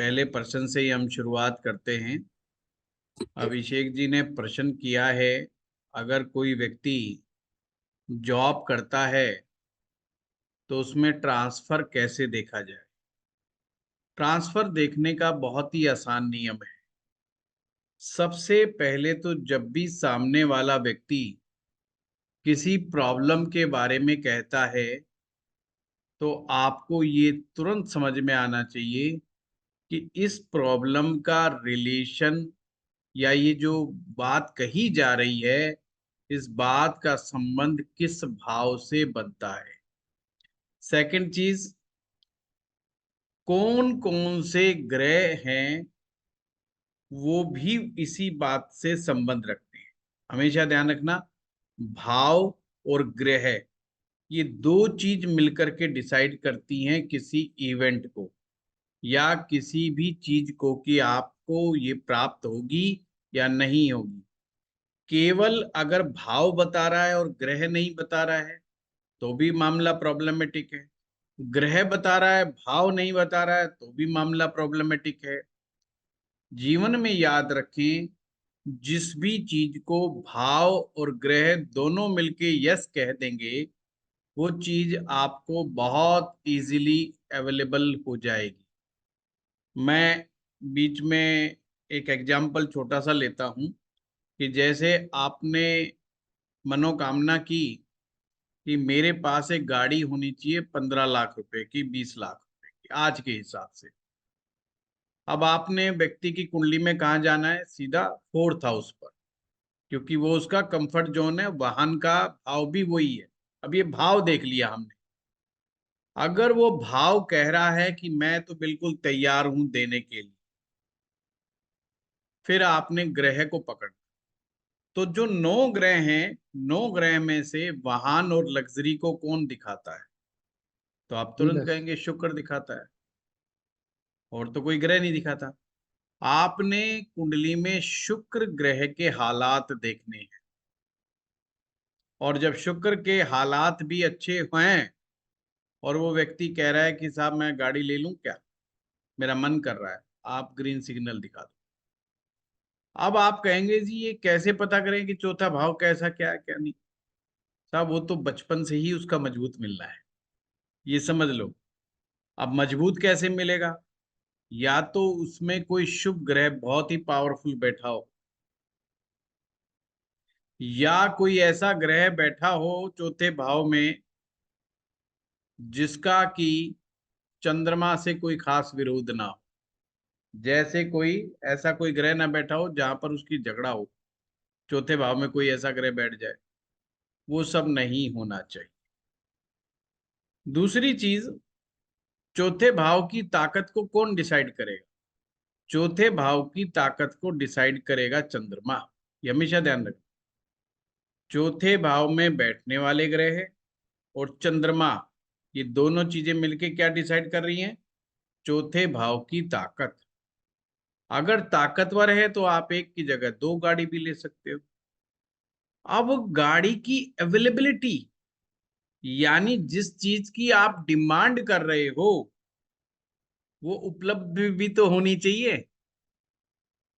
पहले प्रश्न से ही हम शुरुआत करते हैं। अभिषेक जी ने प्रश्न किया है, अगर कोई व्यक्ति जॉब करता है तो उसमें ट्रांसफर कैसे देखा जाए। ट्रांसफर देखने का बहुत ही आसान नियम है। सबसे पहले तो जब भी सामने वाला व्यक्ति किसी प्रॉब्लम के बारे में कहता है तो आपको ये तुरंत समझ में आना चाहिए कि इस प्रॉब्लम का रिलेशन या ये जो बात कही जा रही है, इस बात का संबंध किस भाव से बनता है। सेकंड चीज, कौन कौन से ग्रह हैं वो भी इसी बात से संबंध रखते हैं। हमेशा ध्यान रखना, भाव और ग्रह ये दो चीज मिलकर के डिसाइड करती हैं किसी इवेंट को या किसी भी चीज को कि आपको ये प्राप्त होगी या नहीं होगी। केवल अगर भाव बता रहा है और ग्रह नहीं बता रहा है तो भी मामला प्रॉब्लमेटिक है। ग्रह बता रहा है, भाव नहीं बता रहा है तो भी मामला प्रॉब्लमेटिक है। जीवन में याद रखें, जिस भी चीज को भाव और ग्रह दोनों मिलके यस कह देंगे वो चीज आपको बहुत इजीली अवेलेबल हो जाएगी। मैं बीच में एक एग्जाम्पल छोटा सा लेता हूं कि जैसे आपने मनोकामना की कि मेरे पास एक गाड़ी होनी चाहिए 15 लाख रुपए की, 20 लाख रुपए की आज के हिसाब से। अब आपने व्यक्ति की कुंडली में कहा जाना है, सीधा फोर्थ हाउस पर, क्योंकि वो उसका कंफर्ट जोन है, वाहन का भाव भी वही है। अब ये भाव देख लिया हमने। अगर वो भाव कह रहा है कि मैं तो बिल्कुल तैयार हूं देने के लिए, फिर आपने ग्रह को पकड़ना। तो जो 9 ग्रह हैं, 9 ग्रह में से वाहन और लग्जरी को कौन दिखाता है? तो आप तुरंत वीनस। कहेंगे शुक्र दिखाता है, और तो कोई ग्रह नहीं दिखाता। आपने कुंडली में शुक्र ग्रह के हालात देखने हैं, और जब शुक्र के हालात भी अच्छे हैं और वो व्यक्ति कह रहा है कि साहब मैं गाड़ी ले लूं क्या, मेरा मन कर रहा है, आप ग्रीन सिग्नल दिखा दो। अब आप कहेंगे जी ये कैसे पता करें कि चौथा भाव कैसा, क्या है क्या नहीं। साहब वो तो बचपन से ही उसका मजबूत मिलना है, ये समझ लो। अब मजबूत कैसे मिलेगा? या तो उसमें कोई शुभ ग्रह बहुत ही पावरफुल बैठा हो, या कोई ऐसा ग्रह बैठा हो चौथे भाव में जिसका कि चंद्रमा से कोई खास विरोध ना हो। जैसे कोई ऐसा कोई ग्रह ना बैठा हो जहां पर उसकी झगड़ा हो, चौथे भाव में कोई ऐसा ग्रह बैठ जाए, वो सब नहीं होना चाहिए। दूसरी चीज, चौथे भाव की ताकत को कौन डिसाइड करेगा? चौथे भाव की ताकत को डिसाइड करेगा चंद्रमा। ये हमेशा ध्यान रखें। चौथे भाव में बैठने वाले ग्रह और चंद्रमा, ये दोनों चीजें मिलके क्या डिसाइड कर रही हैं? चौथे भाव की ताकत। अगर ताकतवर है तो आप एक की जगह 2 गाड़ी भी ले सकते हो। अब गाड़ी की अवेलेबिलिटी, यानी जिस चीज की आप डिमांड कर रहे हो वो उपलब्ध भी तो होनी चाहिए।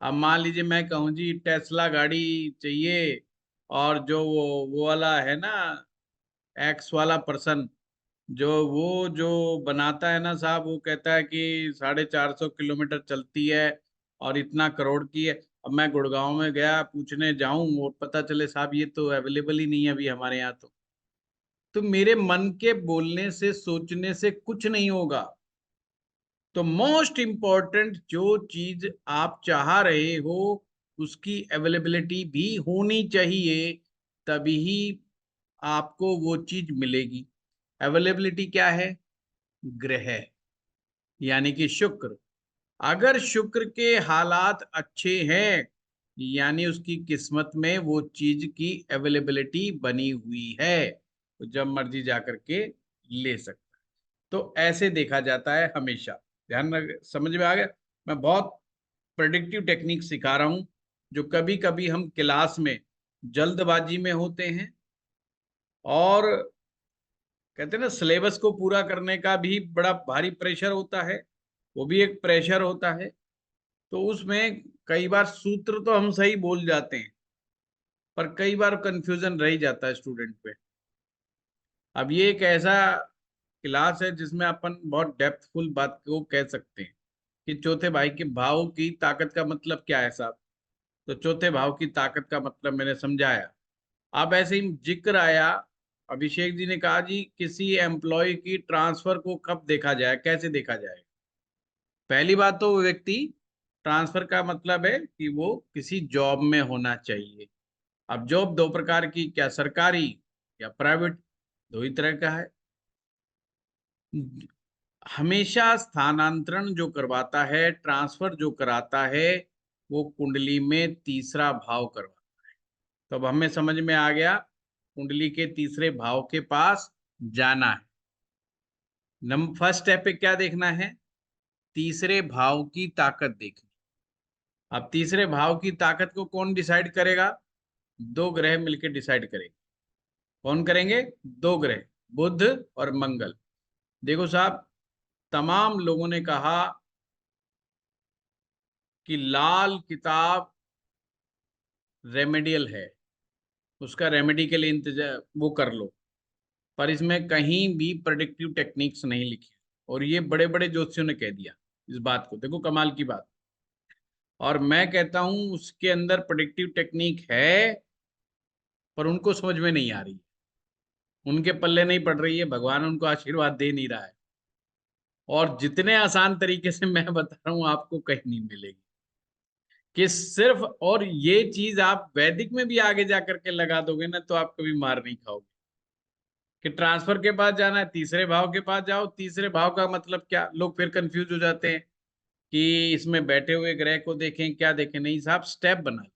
अब मान लीजिए मैं कहूँ जी टेस्ला गाड़ी चाहिए, और जो वो वाला है ना, एक्स वाला पर्सन, जो बनाता है ना साहब, वो कहता है कि 450 किलोमीटर चलती है और इतना करोड़ की है। अब मैं गुड़गांव में गया पूछने जाऊं और पता चले साहब ये तो अवेलेबल ही नहीं है अभी हमारे यहाँ। तो मेरे मन के बोलने से सोचने से कुछ नहीं होगा। तो मोस्ट इंपॉर्टेंट जो चीज आप चाह रहे हो उसकी अवेलेबिलिटी भी होनी चाहिए, तभी आपको वो चीज मिलेगी। अवेलेबिलिटी क्या है? ग्रह, यानी कि शुक्र। अगर शुक्र के हालात अच्छे हैं यानी उसकी किस्मत में वो चीज की अवेलेबिलिटी बनी हुई है, तो जब मर्जी जाकर के ले सकता है। तो ऐसे देखा जाता है हमेशा। ध्यान रख, समझ में आ गया? मैं बहुत प्रेडिक्टिव टेक्निक सिखा रहा हूं जो कभी कभी हम क्लास में जल्दबाजी में होते हैं, और कहते हैं ना सिलेबस को पूरा करने का भी बड़ा भारी प्रेशर होता है, वो भी एक प्रेशर होता है। तो उसमें कई बार सूत्र तो हम सही बोल जाते हैं, पर कई बार कंफ्यूजन रह ही जाता है स्टूडेंट पे। अब ये एक ऐसा क्लास है जिसमें अपन बहुत डेप्थफुल बात को कह सकते हैं कि चौथे भाई के भाव की ताकत का मतलब क्या है साहब। तो चौथे भाव की ताकत का मतलब मैंने समझाया। अब ऐसे ही जिक्र आया, अभिषेक जी ने कहा जी किसी एम्प्लॉय की ट्रांसफर को कब देखा जाए, कैसे देखा जाए। पहली बात तो वो व्यक्ति, ट्रांसफर का मतलब है कि वो किसी जॉब में होना चाहिए। अब जॉब दो प्रकार की, क्या सरकारी या प्राइवेट, दो ही तरह का है। हमेशा स्थानांतरण जो करवाता है, ट्रांसफर जो कराता है, वो कुंडली में तीसरा भाव करवाता है। तो अब हमें समझ में आ गया, कुंडली के तीसरे भाव के पास जाना है। फर्स्ट स्टेप पे क्या देखना है, तीसरे भाव की ताकत देखनी। अब तीसरे भाव की ताकत को कौन डिसाइड करेगा, दो ग्रह मिलकर डिसाइड करेंगे। कौन करेंगे, दो ग्रह, बुध और मंगल। देखो साहब, तमाम लोगों ने कहा कि लाल किताब रेमेडियल है, उसका रेमेडी के लिए इंतजार वो कर लो, पर इसमें कहीं भी प्रेडिक्टिव टेक्निक्स नहीं लिखी। और ये बड़े बड़े ज्योतिषियों ने कह दिया इस बात को, देखो कमाल की बात। और मैं कहता हूं उसके अंदर प्रेडिक्टिव टेक्निक है, पर उनको समझ में नहीं आ रही, उनके पल्ले नहीं पड़ रही है, भगवान उनको आशीर्वाद दे नहीं रहा है। और जितने आसान तरीके से मैं बता रहा हूं आपको कहीं नहीं मिलेगी कि सिर्फ, और ये चीज आप वैदिक में भी आगे जाकर के लगा दोगे ना तो आप कभी मार नहीं खाओगे। कि ट्रांसफर के पास जाना है, तीसरे भाव के पास जाओ। तीसरे भाव का मतलब क्या, लोग फिर कंफ्यूज हो जाते हैं कि इसमें बैठे हुए ग्रह को देखें क्या देखें। नहीं साहब, स्टेप बना लो।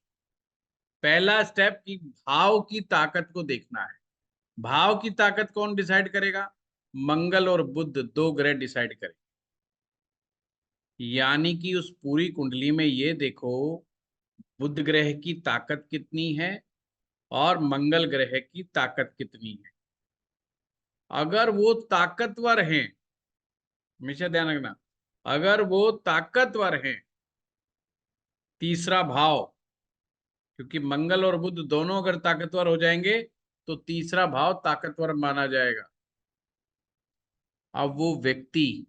पहला स्टेप की भाव की ताकत को देखना है। भाव की ताकत कौन डिसाइड करेगा, मंगल और बुध दो ग्रह डिसाइड करें। यानी कि उस पूरी कुंडली में ये देखो, बुध ग्रह की ताकत कितनी है और मंगल ग्रह की ताकत कितनी है। अगर वो ताकतवर हैं, हमेशा ध्यान रखना, अगर वो ताकतवर हैं, तीसरा भाव, क्योंकि मंगल और बुध दोनों अगर ताकतवर हो जाएंगे तो तीसरा भाव ताकतवर माना जाएगा। अब वो व्यक्ति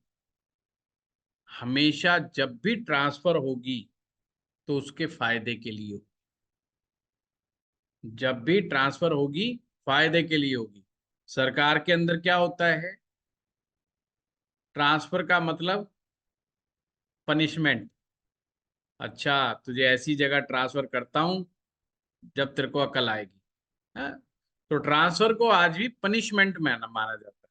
हमेशा जब भी ट्रांसफर होगी तो उसके फायदे के लिए हो, जब भी ट्रांसफर होगी फायदे के लिए होगी। सरकार के अंदर क्या होता है, ट्रांसफर का मतलब पनिशमेंट। अच्छा, तुझे ऐसी जगह ट्रांसफर करता हूं जब तेरे को अकल आएगी। हाँ? तो ट्रांसफर को आज भी पनिशमेंट में माना जाता है।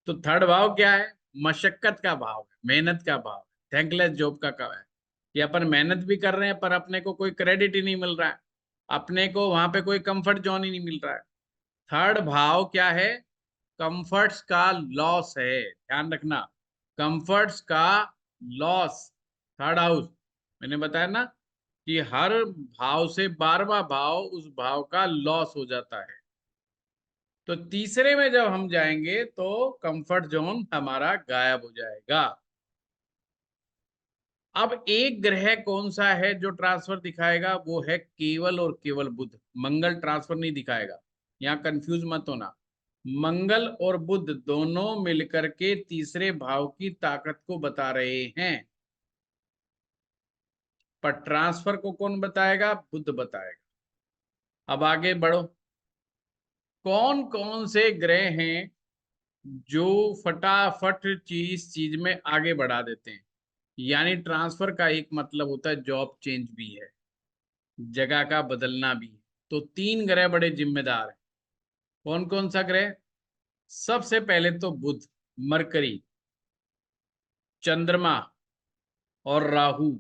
तो थर्ड भाव क्या है, मशक्कत का भाव है, मेहनत का भाव है, थैंकलेस जॉब का है कि अपन मेहनत भी कर रहे हैं पर अपने को कोई क्रेडिट ही नहीं मिल रहा है, अपने को वहां पे कोई कंफर्ट जोन ही नहीं मिल रहा है। थर्ड भाव क्या है, कंफर्ट्स का लॉस है, ध्यान रखना, कंफर्ट्स का लॉस। थर्ड हाउस, मैंने बताया ना कि हर भाव से 12वां भाव उस भाव का लॉस हो जाता है। तो तीसरे में जब हम जाएंगे तो कंफर्ट जोन हमारा गायब हो जाएगा। अब एक ग्रह कौन सा है जो ट्रांसफर दिखाएगा, वो है केवल और केवल बुध। मंगल ट्रांसफर नहीं दिखाएगा, यहां कंफ्यूज मत होना। मंगल और बुध दोनों मिलकर के तीसरे भाव की ताकत को बता रहे हैं, पर ट्रांसफर को कौन बताएगा, बुध बताएगा। अब आगे बढ़ो, कौन कौन से ग्रह हैं जो फटाफट चीज में आगे बढ़ा देते हैं। यानी ट्रांसफर का एक मतलब होता है जॉब चेंज भी है, जगह का बदलना भी है। तो तीन ग्रह बड़े जिम्मेदार हैं। कौन कौन सा ग्रह, सबसे पहले तो बुध, मरकरी, चंद्रमा और राहु।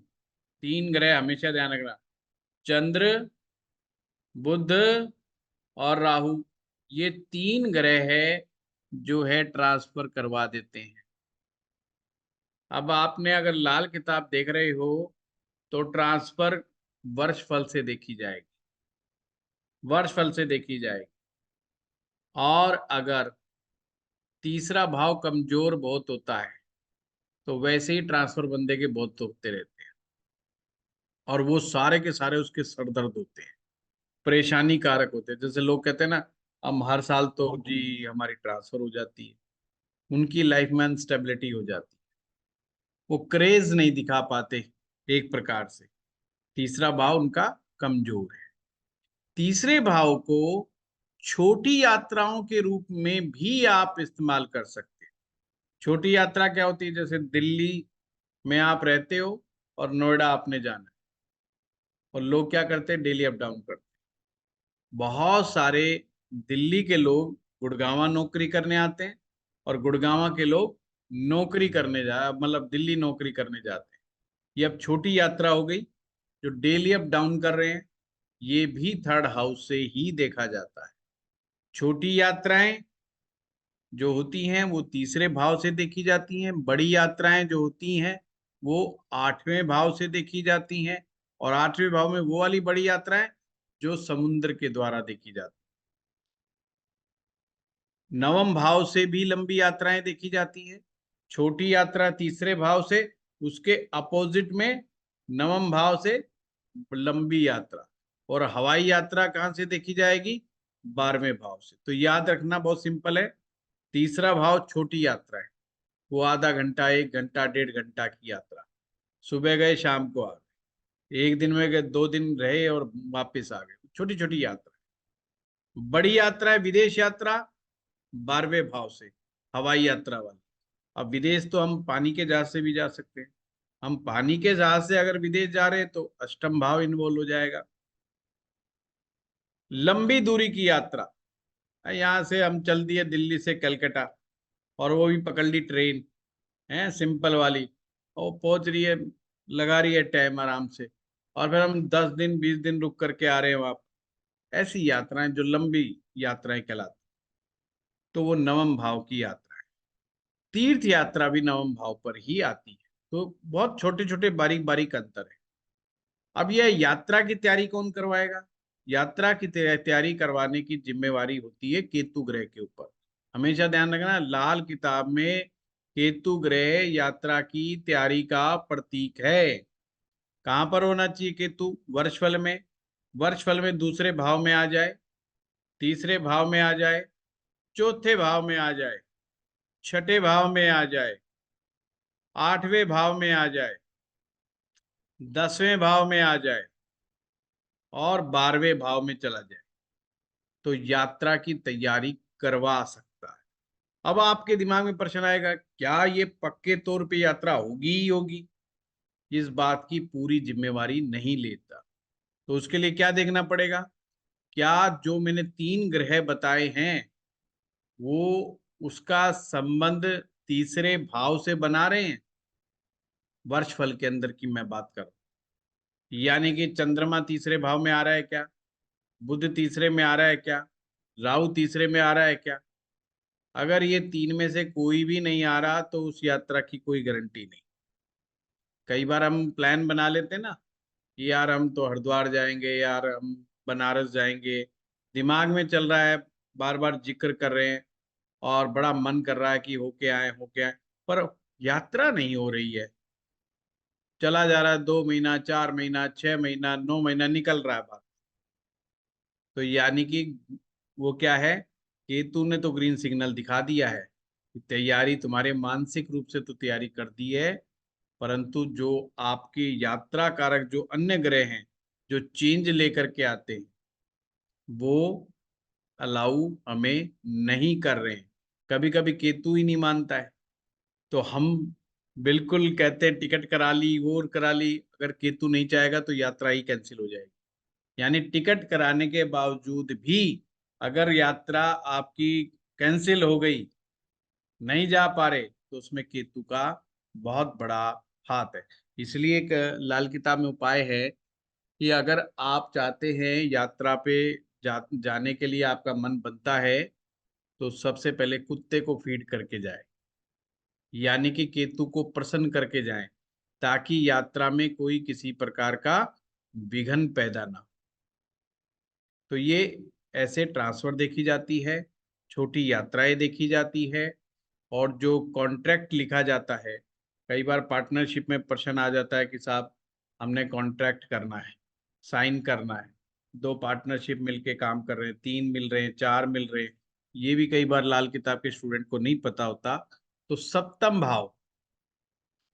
तीन ग्रह हमेशा ध्यान रखना, चंद्र, बुध और राहु, ये तीन ग्रह है जो है ट्रांसफर करवा देते हैं। अब आपने अगर लाल किताब देख रहे हो तो ट्रांसफर वर्ष फल से देखी जाएगी, वर्ष फल से देखी जाएगी। और अगर तीसरा भाव कमजोर बहुत होता है तो वैसे ही ट्रांसफर बंदे के बहुत होते रहते हैं, और वो सारे के सारे उसके सर दर्द होते हैं, परेशानी कारक होते हैं। जैसे लोग कहते हैं ना, हम हर साल तो जी हमारी ट्रांसफर हो जाती है, उनकी लाइफ में अनस्टेबिलिटी हो जाती है, वो क्रेज नहीं दिखा पाते एक प्रकार से। तीसरा भाव उनका कमजोर है। तीसरे भाव को छोटी यात्राओं के रूप में भी आप इस्तेमाल कर सकते हैं। छोटी यात्रा क्या होती है? जैसे दिल्ली में आप रहते हो और नोएडा आपने जाना है, और लोग क्या करते हैं? डेली अप डाउन करते हैं। बहुत सारे दिल्ली के लोग गुड़गांव नौकरी करने आते हैं, और गुड़गांव के लोग नौकरी करने मतलब दिल्ली नौकरी करने जाते हैं। ये अब छोटी यात्रा हो गई। जो डेली अप डाउन कर रहे हैं, ये भी थर्ड हाउस से ही देखा जाता है। छोटी यात्राएं जो होती हैं वो तीसरे भाव से देखी जाती हैं। बड़ी यात्राएं जो होती हैं वो आठवें भाव से देखी जाती हैं। और आठवें भाव में वो वाली बड़ी यात्राएं जो समुद्र के द्वारा देखी जाती हैं। नवम भाव से भी लंबी यात्राएं देखी जाती हैं। छोटी यात्रा तीसरे भाव से, उसके अपोजिट में नवम भाव से लंबी यात्रा। और हवाई यात्रा कहां से देखी जाएगी? 12वें भाव से। तो याद रखना बहुत सिंपल है। तीसरा भाव छोटी यात्रा है, वो आधा घंटा, 1 घंटा, 1.5 घंटा की यात्रा। सुबह गए, शाम को आ गए, एक दिन में गए, 2 दिन रहे और वापस आ गए, छोटी छोटी यात्रा। बड़ी यात्रा है विदेश यात्रा, 12वें भाव से, हवाई यात्रा वाली। अब विदेश तो हम पानी के जहाज से भी जा सकते हैं। हम पानी के जहाज से अगर विदेश जा रहे हैं तो अष्टम भाव इन्वॉल्व हो जाएगा। लंबी दूरी की यात्रा, यहाँ से हम चल दिए दिल्ली से कलकत्ता, और वो भी पकड़ ली ट्रेन, है सिंपल वाली, और पहुंच रही है, लगा रही है टाइम आराम से, और फिर हम 10 दिन 20 दिन रुक करके आ रहे हैं वापस। ऐसी यात्राएं जो लंबी यात्राएं कहलाती, तो वो नवम भाव की यात्रा है। तीर्थ यात्रा भी नवम भाव पर ही आती है। तो बहुत छोटे छोटे बारीक बारीक अंतर है। अब यह यात्रा की तैयारी कौन करवाएगा? यात्रा की तैयारी करवाने की जिम्मेवारी होती है केतु ग्रह के ऊपर। हमेशा ध्यान रखना, लाल किताब में केतु ग्रह यात्रा की तैयारी का प्रतीक है। कहां पर होना चाहिए केतु? वर्षफल में। वर्षफल में दूसरे भाव में आ जाए, तीसरे भाव में आ जाए, चौथे भाव में आ जाए, छठे भाव में आ जाए, आठवें भाव में आ जाए, 10वें भाव में आ जाए, और 12वें भाव में चला जाए, तो यात्रा की तैयारी करवा सकता है। अब आपके दिमाग में प्रश्न आएगा, क्या ये पक्के तौर पे यात्रा होगी ही होगी? इस बात की पूरी जिम्मेवारी नहीं लेता। तो उसके लिए क्या देखना पड़ेगा? क्या जो मैंने 3 ग्रह बताए हैं वो उसका संबंध तीसरे भाव से बना रहे हैं? वर्षफल के अंदर की मैं बात कर रहा हूं। यानी कि चंद्रमा तीसरे भाव में आ रहा है क्या? बुध तीसरे में आ रहा है क्या? राहु तीसरे में आ रहा है क्या? अगर ये 3 में से कोई भी नहीं आ रहा तो उस यात्रा की कोई गारंटी नहीं। कई बार हम प्लान बना लेते हैं ना कि यार हम तो हरिद्वार जाएंगे, यार हम बनारस जाएंगे, दिमाग में चल रहा है, बार बार जिक्र कर रहे हैं, और बड़ा मन कर रहा है कि होके आए होके आए, पर यात्रा नहीं हो रही है। चला जा रहा है, 2 महीना, 4 महीना, 6 महीना, 9 महीना निकल रहा है बात। तो यानी कि वो क्या है? केतु ने तो ग्रीन सिग्नल दिखा दिया है कि तैयारी तुम्हारे मानसिक रूप से तो तैयारी कर दी है, परंतु जो आपकी यात्रा कारक जो अन्य ग्रह हैं जो चेंज लेकर के आते हैं, वो अलाउ हमें नहीं कर रहे हैं। कभी कभी केतु ही नहीं मानता है, तो हम बिल्कुल कहते हैं टिकट करा ली, वो करा ली, अगर केतु नहीं चाहेगा तो यात्रा ही कैंसिल हो जाएगी। यानी टिकट कराने के बावजूद भी अगर यात्रा आपकी कैंसिल हो गई, नहीं जा पा रहे, तो उसमें केतु का बहुत बड़ा हाथ है। इसलिए एक लाल किताब में उपाय है कि अगर आप चाहते हैं यात्रा पे जाने के लिए आपका मन बनता है, तो सबसे पहले कुत्ते को फीड करके जाए, यानी कि केतु को प्रसन्न करके जाएं, ताकि यात्रा में कोई किसी प्रकार का विघ्न पैदा ना हो। तो ये ऐसे ट्रांसफर देखी जाती है, छोटी यात्राएं देखी जाती है, और जो कॉन्ट्रैक्ट लिखा जाता है, कई बार पार्टनरशिप में प्रश्न आ जाता है कि साहब हमने कॉन्ट्रैक्ट करना है, साइन करना है, दो पार्टनरशिप मिलके काम कर रहे हैं, तीन मिल रहे हैं, चार मिल रहे हैं, ये भी कई बार लाल किताब के स्टूडेंट को नहीं पता होता। तो सप्तम भाव,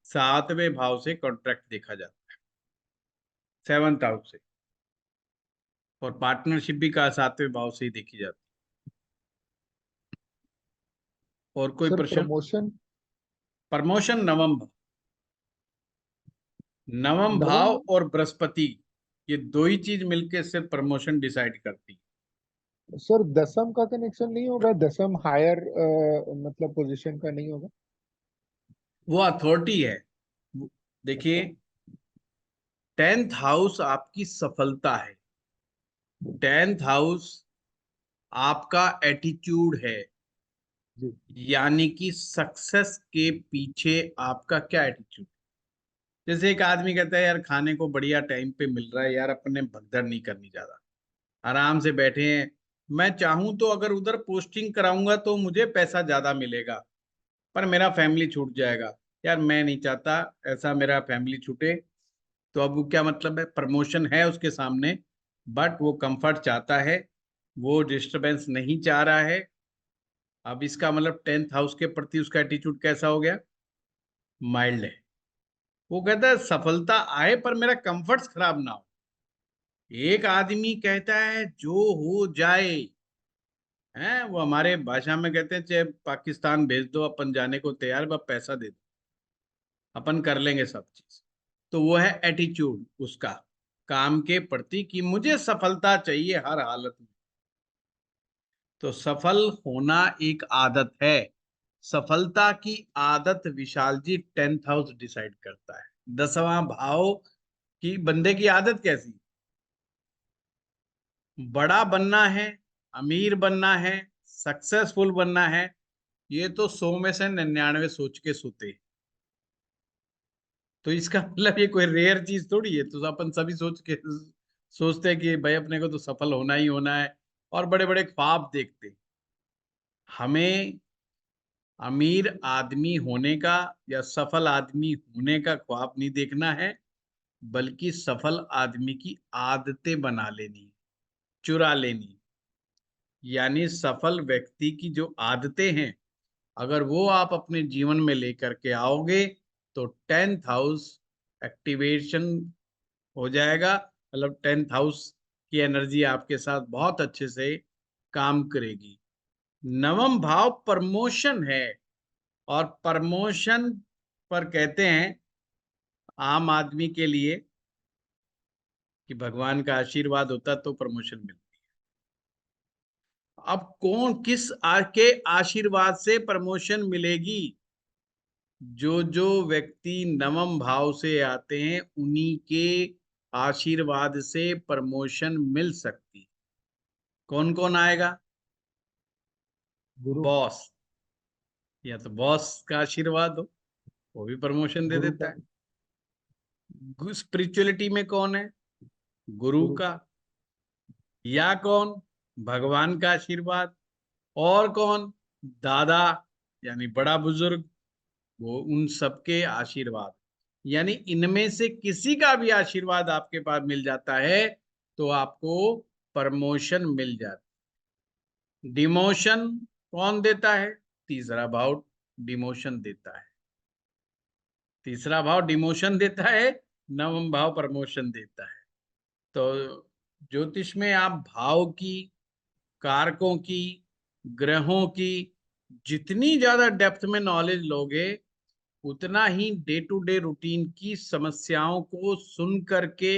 सातवें भाव से कॉन्ट्रैक्ट देखा जाता है, सेवंथ हाउस से। और पार्टनरशिप भी का सातवें भाव से ही देखी जाती है। और कोई सर प्रश्न? प्रमोशन। प्रमोशन नवम भाव, नवम नवम। भाव और बृहस्पति, ये दो ही चीज मिलके सिर्फ प्रमोशन डिसाइड करती है। सर दसम का कनेक्शन नहीं होगा? दसम हायर मतलब पोजीशन का नहीं होगा? वो अथॉरिटी है। देखिए, अच्छा। 10th हाउस आपकी सफलता है, 10th हाउस आपका एटीट्यूड है, जी। यानी कि सक्सेस के पीछे आपका क्या एटीट्यूड। जैसे एक आदमी कहता है यार खाने को बढ़िया टाइम पे मिल रहा है यार, अपने भगदड़ नहीं करनी, ज्यादा आराम से बैठे हैं, मैं चाहूं तो अगर उधर पोस्टिंग कराऊंगा तो मुझे पैसा ज्यादा मिलेगा, पर मेरा फैमिली छूट जाएगा। यार मैं नहीं चाहता ऐसा मेरा फैमिली छूटे। तो अब वो क्या मतलब है, प्रमोशन है उसके सामने, बट वो कंफर्ट चाहता है, वो डिस्टरबेंस नहीं चाह रहा है। अब इसका मतलब 10th हाउस के प्रति उसका एटीट्यूड कैसा हो गया, माइल्ड है। वो कहता है सफलता आए पर मेरा कंफर्ट्स खराब ना हो। एक आदमी कहता है जो हो जाए, है वो हमारे भाषा में कहते हैं चाहे पाकिस्तान भेज दो अपन जाने को तैयार, बस पैसा दे दो, अपन कर लेंगे सब चीज। तो वो है एटीट्यूड उसका काम के प्रति कि मुझे सफलता चाहिए हर हालत में। तो सफल होना एक आदत है, सफलता की आदत विशाल जी 10th हाउस डिसाइड करता है। 10वां भाव की बंदे की आदत कैसी, बड़ा बनना है, अमीर बनना है, सक्सेसफुल बनना है, ये तो 100 में से 99 सोच के सोते हैं। तो इसका मतलब ये कोई रेयर चीज थोड़ी है, तो अपन सभी सोच के सोचते हैं कि भाई अपने को तो सफल होना ही होना है, और बड़े बड़े ख्वाब देखते हैं। हमें अमीर आदमी होने का या सफल आदमी होने का ख्वाब नहीं देखना है, बल्कि सफल आदमी की आदतें बना लेनी, चुरा लेनी। यानी सफल व्यक्ति की जो आदतें हैं, अगर वो आप अपने जीवन में लेकर के आओगे तो 10th हाउस एक्टिवेशन हो जाएगा। मतलब 10th हाउस की एनर्जी आपके साथ बहुत अच्छे से काम करेगी। नवम भाव प्रमोशन है, और प्रमोशन पर कहते हैं आम आदमी के लिए कि भगवान का आशीर्वाद होता तो प्रमोशन मिलती। अब कौन किस के आशीर्वाद से प्रमोशन मिलेगी, जो जो व्यक्ति नवम भाव से आते हैं उन्हीं के आशीर्वाद से प्रमोशन मिल सकती। कौन कौन आएगा, गुरु। बॉस, या तो बॉस का आशीर्वाद हो, वो भी प्रमोशन दे गुरु देता का। है। स्पिरिचुअलिटी में कौन है, गुरु गुरु। का, या कौन, भगवान का आशीर्वाद, और कौन, दादा यानी बड़ा बुजुर्ग, वो उन सबके आशीर्वाद। यानी इनमें से किसी का भी आशीर्वाद आपके पास मिल जाता है तो आपको प्रमोशन मिल जाती। डिमोशन कौन देता है, तीसरा भाव डिमोशन देता है, तीसरा भाव डिमोशन देता है, नवम भाव प्रमोशन देता है। तो ज्योतिष में आप भाव की, कारकों की, ग्रहों की जितनी ज्यादा डेप्थ में नॉलेज लोगे, उतना ही डे टू डे रूटीन की समस्याओं को सुन करके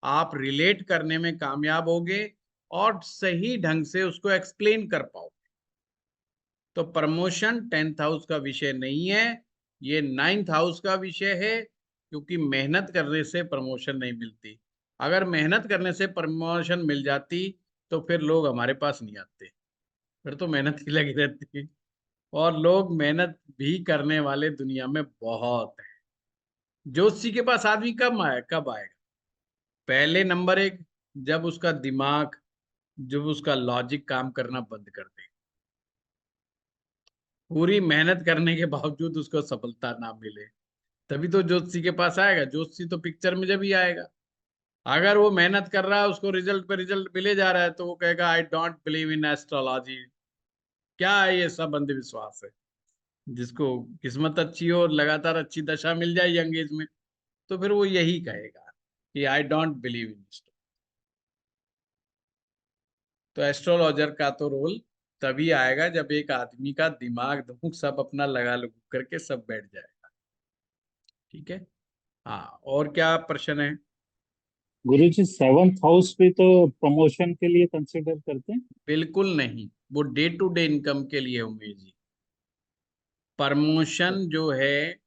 आप रिलेट करने में कामयाब होगे और सही ढंग से उसको एक्सप्लेन कर पाओ। तो प्रमोशन 10th हाउस का विषय नहीं है, ये 9th हाउस का विषय है, क्योंकि मेहनत करने से प्रमोशन नहीं मिलती। अगर मेहनत करने से प्रमोशन मिल जाती तो फिर लोग हमारे पास नहीं आते, फिर तो मेहनत ही लगी रहती है। और लोग मेहनत भी करने वाले दुनिया में बहुत है। ज्योतिषी के पास आदमी कब आएगा, पहले नंबर एक, जब उसका दिमाग, जब उसका लॉजिक काम करना बंद कर दे, पूरी मेहनत करने के बावजूद उसको सफलता ना मिले, तभी तो ज्योतिषी के पास आएगा। ज्योतिषी तो पिक्चर में जब ही आएगा। अगर वो मेहनत कर रहा है, उसको रिजल्ट पे रिजल्ट मिले जा रहा है, तो वो कहेगा I don't believe in astrology. क्या है ये सब अंधविश्वास है। जिसको किस्मत अच्छी हो और लगातार अच्छी दशा मिल जाए यंग एज में, तो फिर वो यही कहेगा कि आई डोंट बिलीव इन। तो एस्ट्रोलॉजर का तो रोल तभी आएगा जब एक आदमी का दिमाग धुक सब अपना लगा लगू करके सब बैठ जाएगा। ठीक है। हाँ, और क्या प्रश्न है? गुरुजी, सेवंथ हाउस भी तो प्रमोशन के लिए कंसिडर करते हैं। बिल्कुल नहीं, वो डे टू डे इनकम के लिए उमेश जी। प्रमोशन जो है,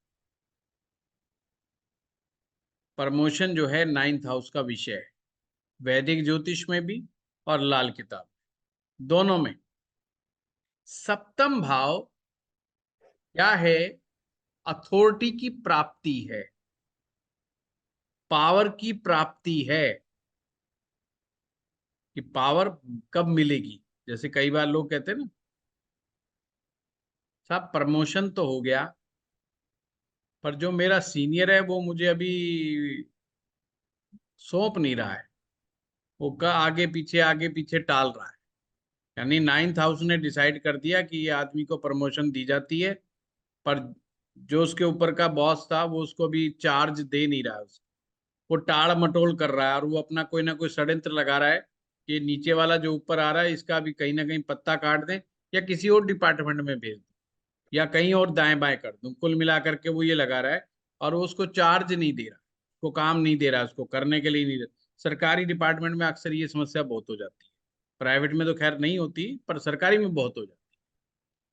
प्रमोशन जो है नाइन्थ हाउस का विषय है, वैदिक ज्योतिष में भी और लाल किताब दोनों में। सप्तम भाव क्या है? अथॉरिटी की प्राप्ति है, पावर की प्राप्ति है। कि पावर कब मिलेगी? जैसे कई बार लोग कहते हैं ना, साहब प्रमोशन तो हो गया, पर जो मेरा सीनियर है वो मुझे अभी सौंप नहीं रहा है, वो का आगे पीछे टाल रहा है। यानी नाइन्थ हाउस ने डिसाइड कर दिया कि ये आदमी को प्रमोशन दी जाती है, पर जो उसके ऊपर का बॉस था वो उसको भी चार्ज दे नहीं रहा है। वो टाड़ मटोल कर रहा है, और वो अपना कोई ना कोई षड्यंत्र लगा रहा है कि नीचे वाला जो ऊपर आ रहा है इसका भी कहीं ना कहीं पत्ता काट दें, या किसी और डिपार्टमेंट में भेज दें, या कहीं और दाएं बाएं कर दूं। कुल मिला करके वो ये लगा रहा है, और वो उसको चार्ज नहीं दे रहा, उसको काम नहीं दे रहा, उसको करने के लिए नहीं दे। सरकारी डिपार्टमेंट में अक्सर ये समस्या बहुत हो जाती है। प्राइवेट में तो खैर नहीं होती, पर सरकारी में बहुत हो जाती है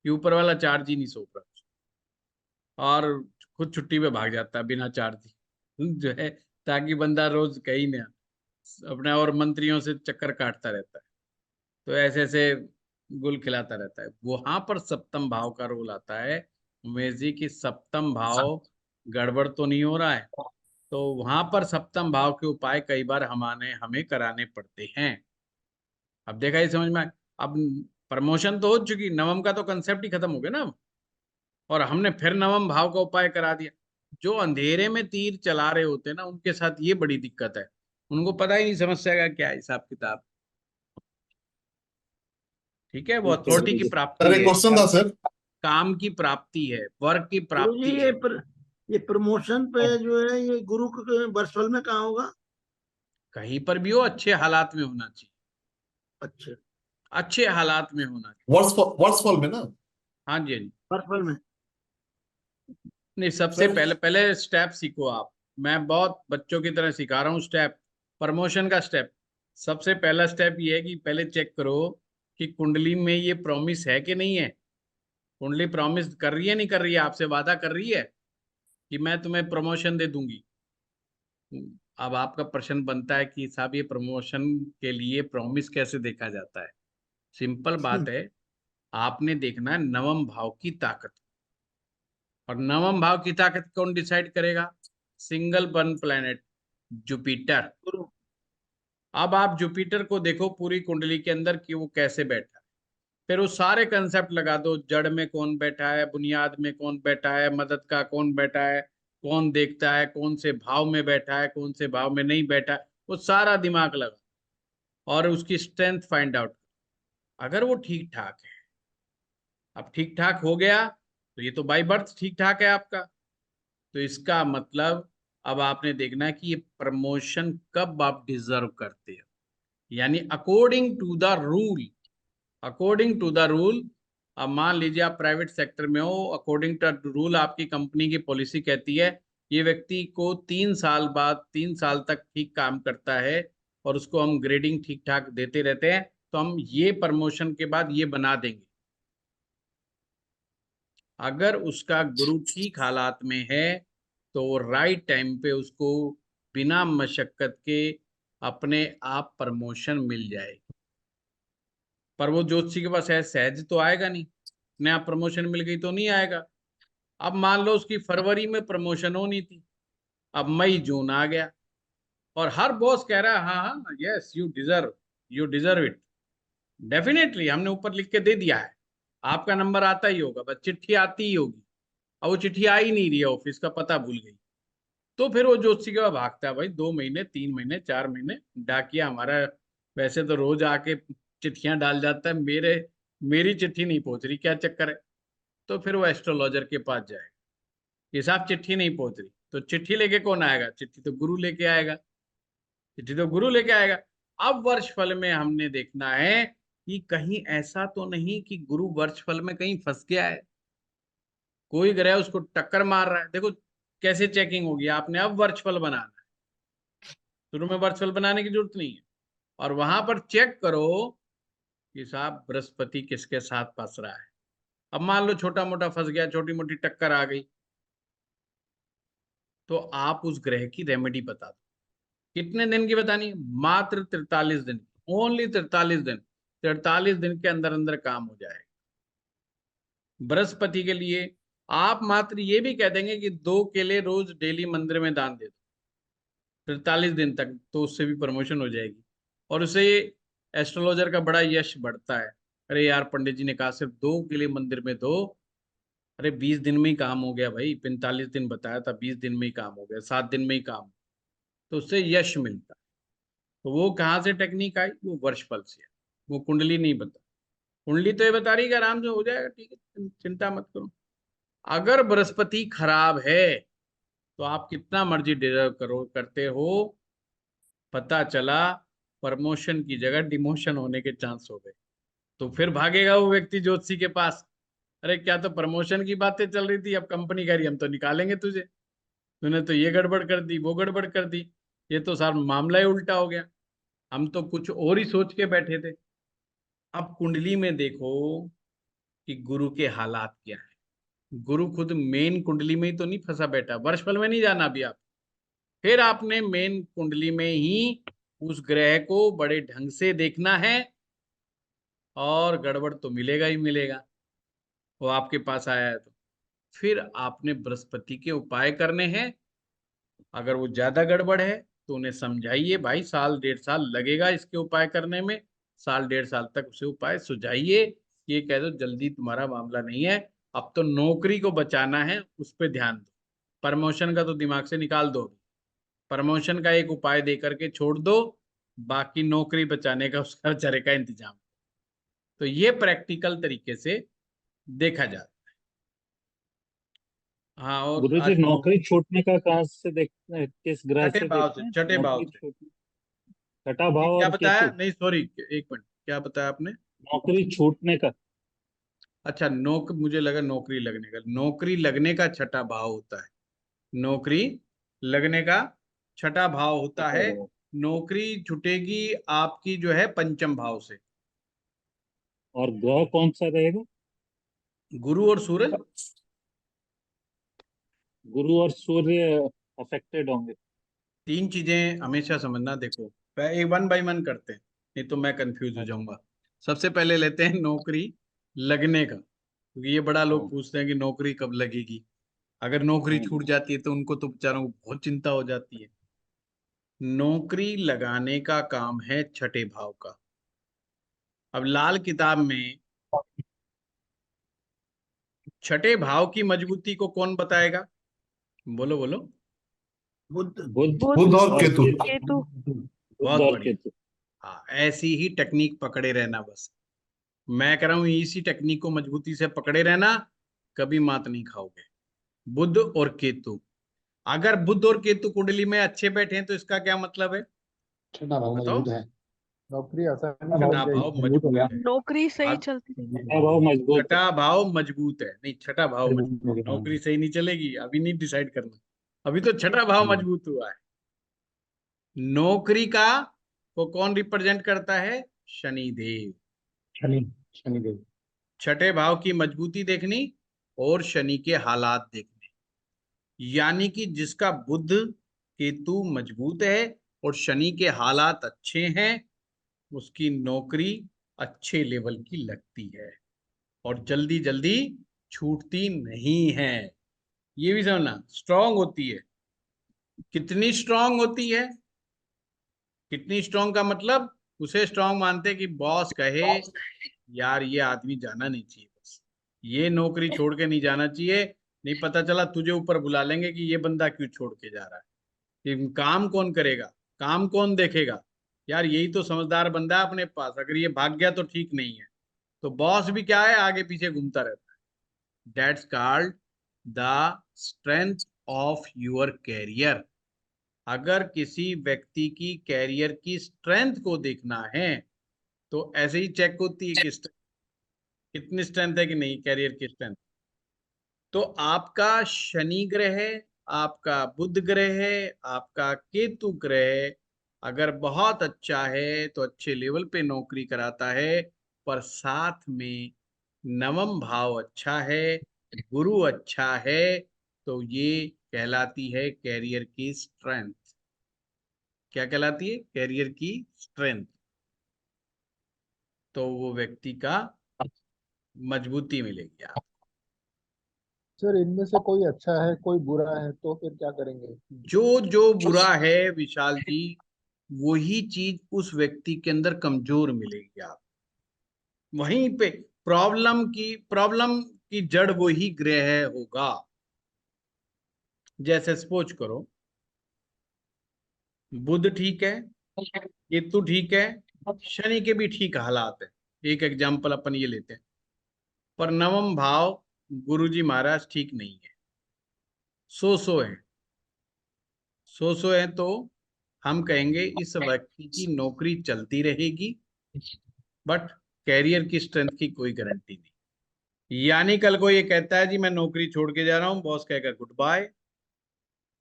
कि ऊपर वाला चार्ज ही नहीं सौंप रहा, और खुद छुट्टी पे भाग जाता है बिना चार्ज जो है, ताकि बंदा रोज कहीं ना अपने और मंत्रियों से चक्कर काटता रहता है। तो ऐसे ऐसे गुल खिलाता रहता है। वहां पर सप्तम भाव का रोल आता है उमेश जी की। सप्तम भाव गड़बड़ तो नहीं हो रहा है, तो वहां पर सप्तम भाव के उपाय कई बार हमारे हमें कराने पड़ते हैं। अब देखा ही समझ में अब प्रमोशन तो हो चुकी, नवम का तो कंसेप्ट ही खत्म हो गया ना अब। और हमने फिर नवम भाव का उपाय करा दिया। जो अंधेरे में तीर चला रहे होते हैं ना, उनके साथ ये बड़ी दिक्कत है। उनको पता ही नहीं समस्या का क्या है हिसाब किताब। ठीक है, वो ओके अथॉरिटी की गुरुजी। प्राप्ति सर एक है, क्वेश्चन था सर। काम की प्राप्ति है, वर्क की गुरु जी, प्राप्ति है। ये प्रमोशन पे जो है ये गुरु के वर्चुअल में कहाँ होगा? कहीं पर भी हो, अच्छे हालात में होना चाहिए, अच्छा, अच्छे हालात में होना चाहिए। वर्ड्स फॉल में ना। हाँ जी, हाँ जी। वर्चुअल में। नहीं, सबसे सर पहले पहले स्टेप सीखो आप। मैं बहुत बच्चों की तरह सिखा रहा हूँ स्टेप, प्रमोशन का स्टेप। सबसे पहला स्टेप ये है कि पहले चेक करो कि कुंडली में ये प्रॉमिस है कि नहीं है। कुंडली प्रॉमिस कर रही है नहीं कर रही है, आपसे वादा कर रही है कि मैं तुम्हें प्रमोशन दे दूंगी। अब आपका प्रश्न बनता है कि साहब ये प्रमोशन के लिए प्रॉमिस कैसे देखा जाता है? सिंपल बात है, आपने देखना है नवम भाव की ताकत। और नवम भाव की ताकत कौन डिसाइड करेगा? Single one planet, Jupiter. गुरु। अब आप जुपिटर को देखो पूरी कुंडली के अंदर कि वो कैसे बैठा है। फिर वो सारे कंसेप्ट लगा दो, जड़ में कौन बैठा है, बुनियाद में कौन बैठा है, मदद का कौन बैठा है, कौन देखता है, कौन से भाव में बैठा है, कौन से भाव में नहीं बैठा है, वो सारा दिमाग लगा, और उसकी स्ट्रेंथ फाइंड आउट। अगर वो ठीक ठाक है, अब ठीक ठाक हो गया तो ये तो बाय बर्थ ठीक ठाक है आपका। तो इसका मतलब अब आपने देखना है कि ये प्रमोशन कब आप डिजर्व करते हो। यानी according to the rule, according to the rule. अब मान लीजिए आप प्राइवेट सेक्टर में हो, अकॉर्डिंग टू रूल आपकी कंपनी की पॉलिसी कहती है ये व्यक्ति को 3 साल बाद, 3 साल तक ठीक काम करता है और उसको हम ग्रेडिंग ठीक ठाक देते रहते हैं, तो हम ये प्रमोशन के बाद ये बना देंगे। अगर उसका गुरु ठीक हालात में है तो राइट टाइम पे उसको बिना मशक्कत के अपने आप प्रमोशन मिल जाएगी। पर वो ज्योतिषी के पास है, सहज तो आएगा नहीं, अपने आप प्रमोशन मिल गई तो नहीं आएगा। अब मान लो उसकी फरवरी में प्रमोशन होनी थी, अब मई जून आ गया, और हर बॉस कह रहा है हाँ हाँ yes you deserve, you deserve it, definitely हमने ऊपर लिख के दे दिया है, आपका नंबर आता ही होगा, बस चिट्ठी आती ही होगी। और वो चिट्ठी आ ही नहीं रही है, ऑफिस का पता भूल गई। तो फिर वो ज्योतिषी के पास भागता है, भाई 2 महीने 3 महीने 4 महीने डाकिया हमारा वैसे तो रोज आके चिट्ठियां डाल जाता है, मेरी चिट्ठी नहीं पहुंच रही, क्या चक्कर है। तो फिर वो एस्ट्रोलॉजर के पास जाएगा, ये साहब चिट्ठी नहीं पहुंच रही। तो चिट्ठी लेके कौन आएगा? चिट्ठी तो गुरु लेके आएगा, चिट्ठी तो गुरु लेके आएगा। अब वर्षफल में हमने देखना है कि कहीं ऐसा तो नहीं कि गुरु वर्षफल में कहीं फंस गया है, कोई ग्रह उसको टक्कर मार रहा है। देखो कैसे चेकिंग होगी, आपने अब वर्चफल बनाना है, शुरू में वर्चफल बनाने की जरूरत नहीं है, और वहां पर चेक करो कि साहब बृहस्पति किसके साथ फंस रहा है। अब मान लो छोटा मोटा फंस गया, छोटी मोटी टक्कर आ गई, तो आप उस ग्रह की रेमेडी बता दो। कितने दिन की बतानी है? मात्र 43 दिन, ओनली 43 दिन। 43 दिन के अंदर अंदर काम हो जाएगा। बृहस्पति के लिए आप मात्र ये भी कह देंगे कि 2 केले रोज डेली मंदिर में दान दे दो 43 दिन तक, तो उससे भी प्रमोशन हो जाएगी, और उससे एस्ट्रोलॉजर का बड़ा यश बढ़ता है। अरे यार पंडित जी ने कहा सिर्फ 2 केले मंदिर में दो, अरे 20 दिन में ही काम हो गया भाई, 45 दिन बताया था, 20 दिन में ही काम हो गया, 7 दिन में ही काम, तो उससे यश मिलता है। तो वो कहाँ से टेक्निक आई? वो वर्षफल से है, वो कुंडली नहीं बता। कुंडली तो ये बता रही है कि आराम से हो जाएगा, ठीक है, चिंता मत करो। अगर बृहस्पति खराब है तो आप कितना मर्जी डिजर्व करो करते हो, पता चला प्रमोशन की जगह डिमोशन होने के चांस हो गए, तो फिर भागेगा वो व्यक्ति ज्योतिषी के पास। अरे क्या तो प्रमोशन की बातें चल रही थी, अब कंपनी कह रही हम तो निकालेंगे तुझे, तूने तो ये गड़बड़ कर दी, वो गड़बड़ कर दी, ये तो सारा मामला ही उल्टा हो गया, हम तो कुछ और ही सोच के बैठे थे। अब कुंडली में देखो कि गुरु के हालात क्या है। गुरु खुद मेन कुंडली में ही तो नहीं फंसा बैठा, वर्षफल में नहीं जाना अभी आप, फिर आपने मेन कुंडली में ही उस ग्रह को बड़े ढंग से देखना है, और गड़बड़ तो मिलेगा ही मिलेगा, वो आपके पास आया है तो। फिर आपने बृहस्पति के उपाय करने हैं। अगर वो ज्यादा गड़बड़ है तो उन्हें समझाइए, भाई 1-1.5 साल लगेगा इसके उपाय करने में, 1-1.5 साल तक उसे उपाय सुझाइए। ये कह दो जल्दी तुम्हारा मामला नहीं है, अब तो नौकरी को बचाना है, उस पर ध्यान दो, प्रमोशन का तो दिमाग से निकाल दो, प्रमोशन का एक उपाय दे करके छोड़ दो, बाकी नौकरी बचाने का उसका बेचारे का इंतजाम। तो ये प्रैक्टिकल तरीके से देखा जाता है। हाँ, और गुरुजी आज नौकरी छूटने का कहाँ से देखते हैं, किस ग्रह छठे से भाव देखते से, हैं छठे भाव नौकरी से। छूटने? छठा नहीं, भाव क्या और बताया? केतु। नहीं सॉरी, एक मिनट, क्या बताया आपने? नौकरी छूटने का। अच्छा, मुझे लगा नौकरी लगने का। नौकरी लगने का छठा भाव होता है, नौकरी लगने का छठा भाव होता छठा है। भाव। नौकरी छुटेगी आपकी जो है पंचम भाव से। और ग्रह कौन सा रहेगा? गुरु और सूरज। गुरु और सूर्य अफेक्टेड होंगे। 3 चीजें हमेशा समझना, देखो एक 1 बाय 1 करते हैं, नहीं तो मैं कंफ्यूज हो अच्छा। जाऊंगा। सबसे पहले लेते हैं नौकरी लगने का, क्योंकि ये बड़ा लोग हाँ। पूछते हैं कि नौकरी कब लगेगी। अगर नौकरी हाँ। छूट जाती है तो उनको तो बेचारों को बहुत चिंता हो जाती है। नौकरी लगाने का काम है छठे भाव का। अब लाल किताब में छठे भाव की मजबूती को कौन बताएगा? बोलो बोलो। बुद्ध। बुध बुध और और केतु। केतु। बुध बहुत और बढ़िया। केतु। हाँ, ऐसी ही टेक्निक पकड़े रहना बस। मैं कह रहा हूं इसी टेक्निक को मजबूती से पकड़े रहना, कभी मात नहीं खाओगे। बुध और केतु, अगर बुध और केतु कुंडली में अच्छे बैठे हैं तो इसका क्या मतलब है? छठा भाव बताओ। मजबूत है, नौकरी आसानी से छठा मिल भाव जाएगी। मजबूत है। नौकरी सही अब चलती रहेगी। छठा भाव मजबूत है। छठा भाव मजबूत है, नहीं छठा भाव मजबूत है, नौकरी सही नहीं चलेगी, अभी नहीं डिसाइड करना, अभी तो छठा भाव मजबूत हुआ है। नौकरी का को कौन रिप्रेजेंट करता है? शनिदेव। शनि, शनिदेव। छठे भाव की मजबूती देखनी और शनि के हालात देखने, यानी कि जिसका बुध केतु मजबूत है और शनि के हालात अच्छे हैं, उसकी नौकरी अच्छे लेवल की लगती है और जल्दी जल्दी छूटती नहीं है। ये भी समझना, स्ट्रांग होती है। कितनी स्ट्रांग होती है? कितनी स्ट्रांग का मतलब, उसे स्ट्रांग मानते हैं कि बॉस कहे यार ये आदमी जाना नहीं चाहिए, बस ये नौकरी छोड़ के नहीं जाना चाहिए, नहीं पता चला तुझे ऊपर बुला लेंगे कि ये बंदा क्यों छोड़ के जा रहा है, कि काम कौन करेगा, काम कौन देखेगा। यार यही तो समझदार बंदा है अपने पास, अगर ये भाग गया तो ठीक नहीं है। तो बॉस भी क्या है, आगे पीछे घूमता रहता है। That's called the strength of your career. अगर किसी व्यक्ति की कैरियर की स्ट्रेंथ को देखना है तो ऐसे ही चेक होती है कि कितनी स्ट्रेंथ है कि नहीं, कैरियर की स्ट्रेंथ। तो आपका शनि ग्रह, आपका बुध ग्रह, आपका केतु ग्रह अगर बहुत अच्छा है तो अच्छे लेवल पे नौकरी कराता है, पर साथ में नवम भाव अच्छा है, गुरु अच्छा है, तो ये कहलाती है कैरियर की स्ट्रेंथ। क्या कहलाती है? कैरियर की स्ट्रेंथ। तो वो व्यक्ति का मजबूती मिलेगी आप। सर इनमें से कोई अच्छा है कोई बुरा है तो फिर क्या करेंगे? जो जो बुरा है विशाल जी, वही चीज उस व्यक्ति के अंदर कमजोर मिलेगी आप। वहीं पे प्रॉब्लम की जड़ वही ग्रह होगा। जैसे सपोज करो, बुध ठीक है, केतु ठीक है, शनि के भी ठीक हालात है, एक एग्जाम्पल अपन ये लेते हैं, पर नवम भाव गुरुजी महाराज ठीक नहीं है, सो है, सो है, तो हम कहेंगे इस व्यक्ति की नौकरी चलती रहेगी, बट कैरियर की स्ट्रेंथ की कोई गारंटी नहीं। यानी कल को ये कहता है जी मैं नौकरी छोड़ के जा रहा हूं, बॉस कहेगा good bye,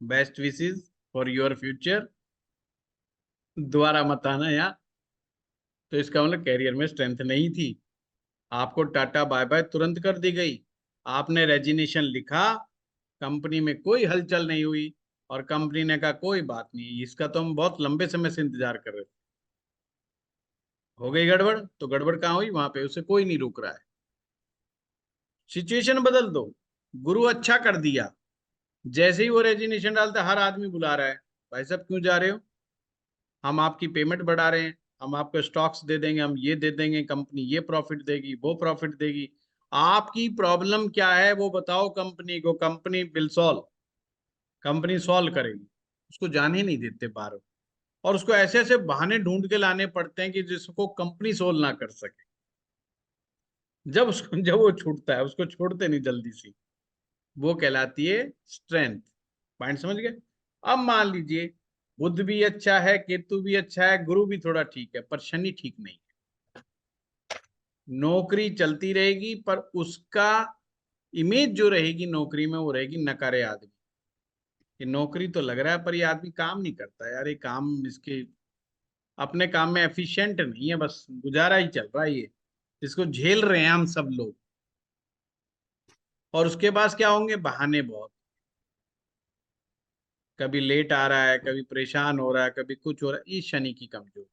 best wishes for your future, दोबारा मत आना यहाँ। तो इसका मतलब कैरियर में स्ट्रेंथ नहीं थी, आपको टाटा बाय बाय तुरंत कर दी गई। आपने रेजिग्नेशन लिखा, कंपनी में कोई हलचल नहीं हुई, और कंपनी ने कहा कोई बात नहीं, इसका तो हम बहुत लंबे समय से इंतजार कर रहे थे। हो गई गड़बड़, तो गड़बड़ कहाँ हुई? वहां पे, उसे कोई नहीं रोक रहा है। सिचुएशन बदल दो, गुरु अच्छा कर दिया, जैसे ही वो रेजिग्नेशन डालता हर आदमी बुला रहा है, भाई साहब क्यों जा रहे हो, हम आपकी पेमेंट बढ़ा रहे हैं, हम आपको स्टॉक्स दे देंगे, हम ये दे देंगे, कंपनी ये प्रॉफिट देगी, वो प्रॉफिट देगी, आपकी प्रॉब्लम क्या है वो बताओ कंपनी को, company will solve, company solve करेगी। उसको जाने ही नहीं देते बाहर, और उसको ऐसे ऐसे बहाने ढूंढ के लाने पड़ते हैं कि जिसको कंपनी सोल्व ना कर सके। जब वो छूटता है, उसको छोड़ते नहीं जल्दी से, वो कहलाती है स्ट्रेंथ। पॉइंट समझ गए? अब मान लीजिए बुध भी अच्छा है, केतु भी अच्छा है, गुरु भी थोड़ा ठीक है, पर शनि ठीक नहीं है। नौकरी चलती रहेगी, पर उसका इमेज जो रहेगी नौकरी में, वो रहेगी नकारे आदमी। ये नौकरी तो लग रहा है, पर ये आदमी काम नहीं करता यार, ये काम इसके अपने काम में एफिशिएंट नहीं है, बस गुजारा ही चल रहा है ये, इसको झेल रहे हैं हम सब लोग। और उसके पास क्या होंगे? बहाने बहुत, कभी लेट आ रहा है, कभी परेशान हो रहा है, कभी कुछ हो रहा है, ये शनि की कमजोरी।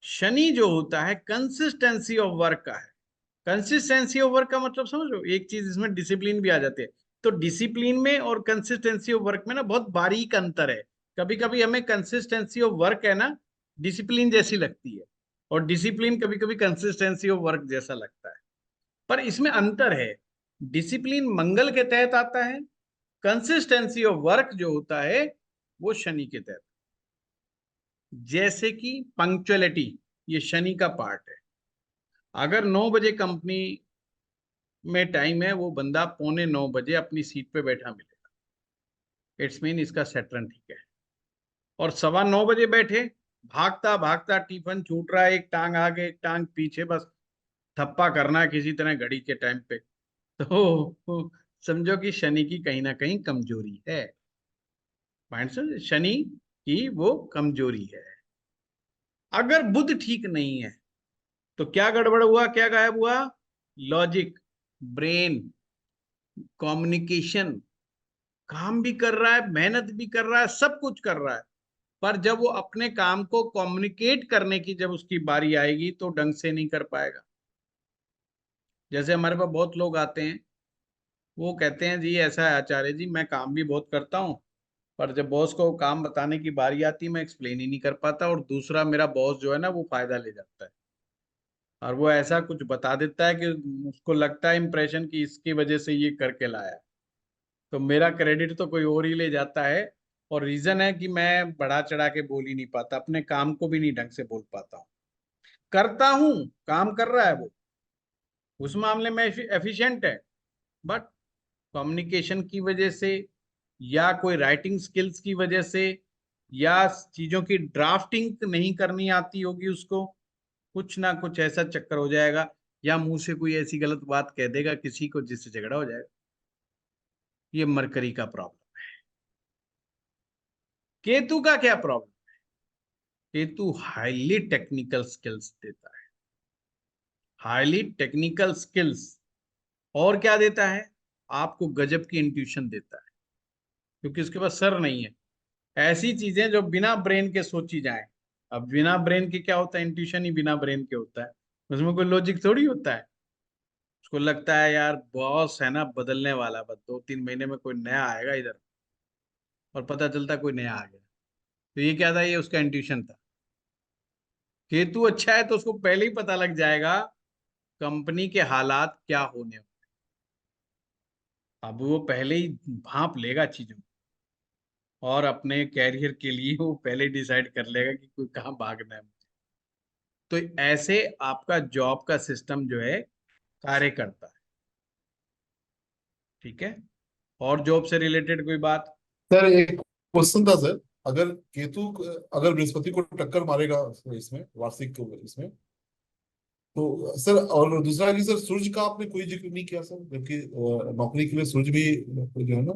शनि जो होता है कंसिस्टेंसी ऑफ वर्क का है। कंसिस्टेंसी ऑफ वर्क का मतलब समझो, एक चीज इसमें डिसिप्लिन भी आ जाती है। तो डिसिप्लिन में और कंसिस्टेंसी ऑफ वर्क में ना बहुत बारीक अंतर है। कभी कभी हमें कंसिस्टेंसी ऑफ वर्क है ना डिसिप्लिन जैसी लगती है, और डिसिप्लिन कभी कभी कंसिस्टेंसी ऑफ वर्क जैसा लगता है, पर इसमें अंतर है। डिसिप्लिन मंगल के तहत आता है, कंसिस्टेंसी ऑफ वर्क जो होता है वो शनि के तहत। जैसे कि पंक्चुअलिटी, ये शनि का पार्ट है। अगर 9 बजे कंपनी में टाइम है, वो बंदा 8:45 अपनी सीट पे बैठा मिलेगा, इट्स मीन इसका सैटर्न ठीक है। और 9:15 बैठे, भागता भागता टिफिन छूट रहा है, एक टांग आगे एक टांग पीछे, बस थप्पा करना है किसी तरह घड़ी के टाइम पे, तो समझो कि शनि की कहीं ना कहीं कमजोरी है। पॉइंट समझे? शनि की वो कमजोरी है। अगर बुध ठीक नहीं है तो क्या गड़बड़ हुआ, क्या गायब हुआ? लॉजिक, ब्रेन, कम्युनिकेशन, काम भी कर रहा है, मेहनत भी कर रहा है, सब कुछ कर रहा है, पर जब वो अपने काम को कम्युनिकेट करने की जब उसकी बारी आएगी तो ढंग से नहीं कर पाएगा। जैसे हमारे पास बहुत लोग आते हैं, वो कहते हैं जी ऐसा है आचार्य जी, मैं काम भी बहुत करता हूँ, पर जब बॉस को काम बताने की बारी आती है मैं एक्सप्लेन ही नहीं कर पाता, और दूसरा मेरा बॉस जो है ना वो फायदा ले जाता है, और वो ऐसा कुछ बता देता है कि उसको लगता है इंप्रेशन कि इसकी वजह से ये करके लाया है। तो मेरा क्रेडिट तो कोई और ही ले जाता है। और रीजन है कि मैं बढ़ा चढ़ा के बोल ही नहीं पाता, अपने काम को भी नहीं ढंग से बोल पाता हूँ। करता हूँ, काम कर रहा है वो, उस मामले में एफिशिएंट है, बट कम्युनिकेशन की वजह से या कोई राइटिंग स्किल्स की वजह से या चीजों की ड्राफ्टिंग नहीं करनी आती होगी उसको, कुछ ना कुछ ऐसा चक्कर हो जाएगा, या मुंह से कोई ऐसी गलत बात कह देगा किसी को जिससे झगड़ा हो जाएगा। ये मरकरी का प्रॉब्लम। केतु का क्या problem? Ketu highly technical skills देता है, हाईली टेक्निकल स्किल्स। और क्या देता है? आपको गजब की इंट्यूशन देता है, क्योंकि उसके पास सर नहीं है। ऐसी चीजें जो बिना ब्रेन के सोची जाए। अब बिना ब्रेन के क्या होता है? इंट्यूशन ही बिना ब्रेन के होता है, उसमें कोई लॉजिक थोड़ी होता है। उसको लगता है यार बॉस है ना बदलने वाला, बस 2-3 महीने में कोई नया आएगा इधर, और पता चलता कोई नया आ गया। तो ये क्या था? ये उसका इंट्यूशन था। केतु अच्छा है तो उसको पहले ही पता लग जाएगा कंपनी के हालात क्या होने वाले। अब वो पहले ही भांप लेगा चीजों को, और अपने कैरियर के लिए वो पहले डिसाइड कर लेगा कि कोई कहाँ भागना है। तो ऐसे आपका जॉब का सिस्टम जो है कार्य करता है। ठीक है? और जॉब से रिलेटेड कोई बात? सर एक क्वेश्चन था सर। अगर केतु अगर बृहस्पति को टक्कर मारेगा इसमें वार्षिक इसमें, तो सर और दूसरा कि सर सूर्य का आपने कोई जिक्र नहीं किया सर, जबकि नौकरी के लिए सूर्य भी जो है ना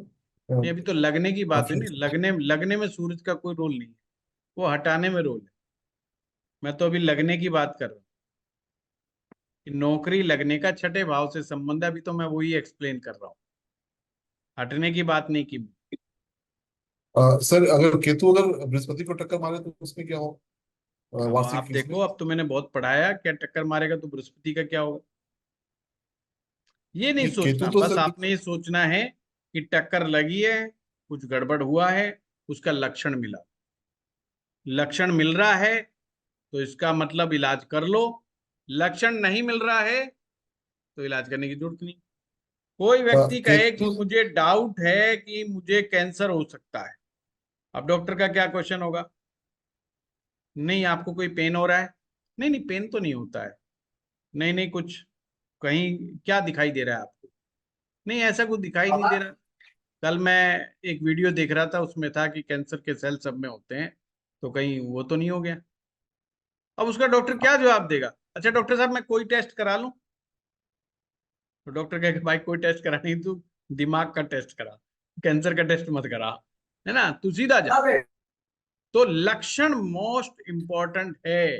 नहीं, अभी तो लगने की बात है काफी ना। लगने लगने में सूरज का कोई रोल नहीं है, वो हटाने में रोल है। मैं तो अभी लगने की बात कर रहा हूँ कि नौकरी लगने का छठे भाव से संबंध है। अभी तो मैं वही एक्सप्लेन कर रहा हूँ, हटने की बात नहीं की। सर अगर केतु अगर बृहस्पति को टक्कर मारे तो उसमें क्या हो अब आप वार्षिक देखो, इसमें? अब तो मैंने बहुत पढ़ाया, क्या टक्कर मारेगा तो बृहस्पति का क्या होगा। ये नहीं नहीं केतु सोचना, तो बस सर आपने ये सोचना है कि टक्कर लगी है, कुछ गड़बड़ हुआ है, उसका लक्षण मिला। लक्षण मिल रहा है तो इसका मतलब इलाज कर लो। लक्षण नहीं मिल रहा है तो इलाज करने की जरूरत नहीं। कोई व्यक्ति कहे कि केतु मुझे डाउट है कि मुझे कैंसर हो सकता है, अब डॉक्टर का क्या क्वेश्चन होगा? नहीं, आपको कोई पेन हो रहा है? नहीं नहीं, पेन तो नहीं होता है। नहीं नहीं, कुछ कहीं क्या दिखाई दे रहा है आपको? नहीं, ऐसा कुछ दिखाई नहीं दे रहा। कल मैं एक वीडियो देख रहा था, उसमें था कि कैंसर के सेल सब में होते हैं, तो कहीं वो तो नहीं हो गया? अब उसका डॉक्टर क्या जवाब देगा? अच्छा डॉक्टर साहब, मैं कोई टेस्ट करा लूं? तो डॉक्टर कहेगा भाई कोई टेस्ट करा नहीं, तू दिमाग का टेस्ट करा, कैंसर का टेस्ट मत करा, है ना, तू सीधा जा। तो लक्षण मोस्ट इंपॉर्टेंट है।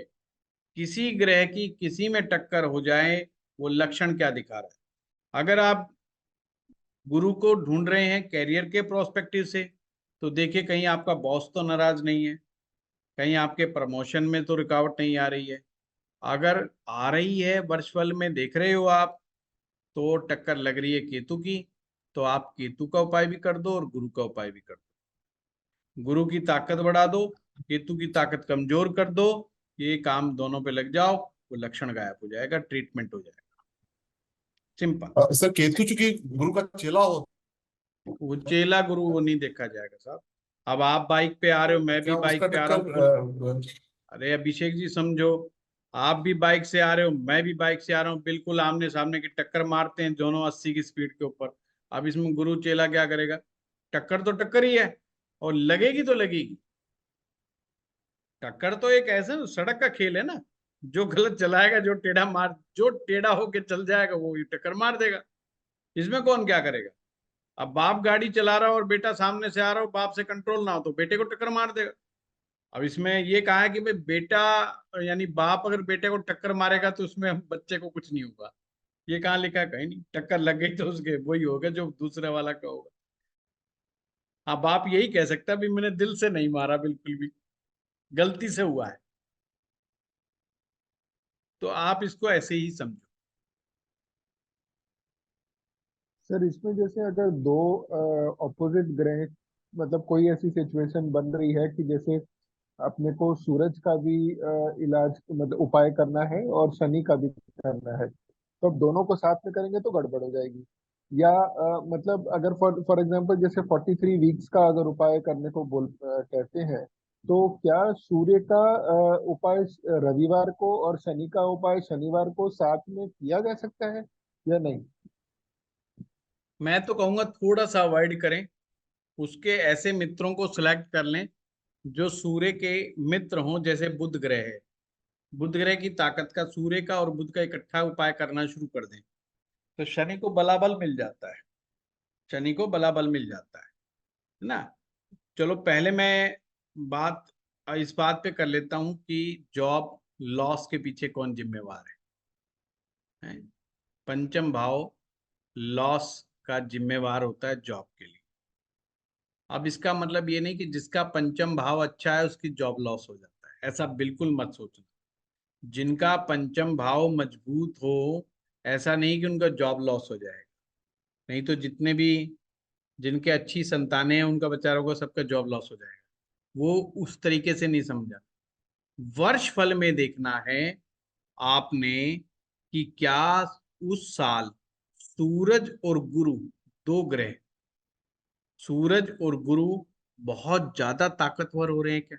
किसी ग्रह की किसी में टक्कर हो जाए, वो लक्षण क्या दिखा रहा है। अगर आप गुरु को ढूंढ रहे हैं कैरियर के प्रोस्पेक्टिव से, तो देखिए कहीं आपका बॉस तो नाराज नहीं है, कहीं आपके प्रमोशन में तो रुकावट नहीं आ रही है। अगर आ रही है, वर्चुअल में देख रहे हो आप, तो टक्कर लग रही है केतु की, तो आप केतु का उपाय भी कर दो और गुरु का उपाय भी कर दो। गुरु की ताकत बढ़ा दो, केतु की ताकत कमजोर कर दो। ये काम दोनों पे लग जाओ, वो लक्षण गायब हो जाएगा, ट्रीटमेंट हो जाएगा। सिंपल। सर केतु चूंकि गुरु का चेला हो, वो चेला गुरु वो नहीं देखा जाएगा साहब। अब आप बाइक पे आ रहे हो, मैं भी क्या उसका बाइक पे आ रहा टक्कर हूँ, अरे अभिषेक जी समझो, आप भी बाइक से आ रहे हो, मैं भी बाइक से आ रहा हूँ, बिल्कुल आमने सामने की टक्कर मारते हैं दोनों 80 की स्पीड के ऊपर। अब इसमें गुरु चेला क्या करेगा? टक्कर तो टक्कर ही है, और लगेगी तो लगेगी। टक्कर तो एक ऐसे सड़क का खेल है ना, जो गलत चलाएगा, जो टेढ़ा होके चल जाएगा वो ही टक्कर मार देगा। इसमें कौन क्या करेगा? अब बाप गाड़ी चला रहा हो और बेटा सामने से आ रहा हो, बाप से कंट्रोल ना हो तो बेटे को टक्कर मार देगा। अब इसमें ये कहा है कि भाई बेटा, यानी बाप अगर बेटे को टक्कर मारेगा तो उसमें बच्चे को कुछ नहीं होगा। ये कहाँ लिखा है? कहीं नहीं। टक्कर लग गई तो उसके वही होगा जो दूसरे वाला का होगा। हाँ, बाप यही कह सकता है भी मैंने दिल से नहीं मारा, बिल्कुल भी गलती से हुआ है। तो आप इसको ऐसे ही समझो। सर इसमें जैसे अगर दो ऑपोजिट ग्रह, मतलब कोई ऐसी सिचुएशन बन रही है कि जैसे अपने को सूरज का भी इलाज मतलब उपाय करना है और शनि का भी करना है, तो अब दोनों को साथ में करेंगे तो गड़बड़ हो जाएगी। या मतलब अगर फॉर एग्जांपल जैसे 43 वीक्स का अगर उपाय करने को कहते हैं, तो क्या सूर्य का उपाय रविवार को और शनि का उपाय शनिवार को साथ में किया जा सकता है या नहीं? मैं तो कहूंगा थोड़ा सा अवॉइड करें, उसके ऐसे मित्रों को सिलेक्ट कर लें जो सूर्य के मित्र हों, जैसे बुध ग्रह है। बुध ग्रह की ताकत का, सूर्य का और बुध का इकट्ठा उपाय करना शुरू कर दें तो शनि को बलाबल मिल जाता है, शनि को बलाबल मिल जाता है ना। चलो पहले मैं बात इस बात पे कर लेता हूं कि जॉब लॉस के पीछे कौन जिम्मेवार है? पंचम भाव लॉस का जिम्मेवार होता है जॉब के लिए। अब इसका मतलब ये नहीं कि जिसका पंचम भाव अच्छा है उसकी जॉब लॉस हो जाता है, ऐसा बिल्कुल मत सोचना। जिनका पंचम भाव मजबूत हो, ऐसा नहीं कि उनका जॉब लॉस हो जाएगा। नहीं तो जितने भी जिनके अच्छी संतानें हैं उनका बेचारों को सबका जॉब लॉस हो जाएगा। वो उस तरीके से नहीं समझा। वर्ष फल में देखना है आपने कि क्या उस साल सूरज और गुरु, दो ग्रह, सूरज और गुरु बहुत ज्यादा ताकतवर हो रहे हैं क्या?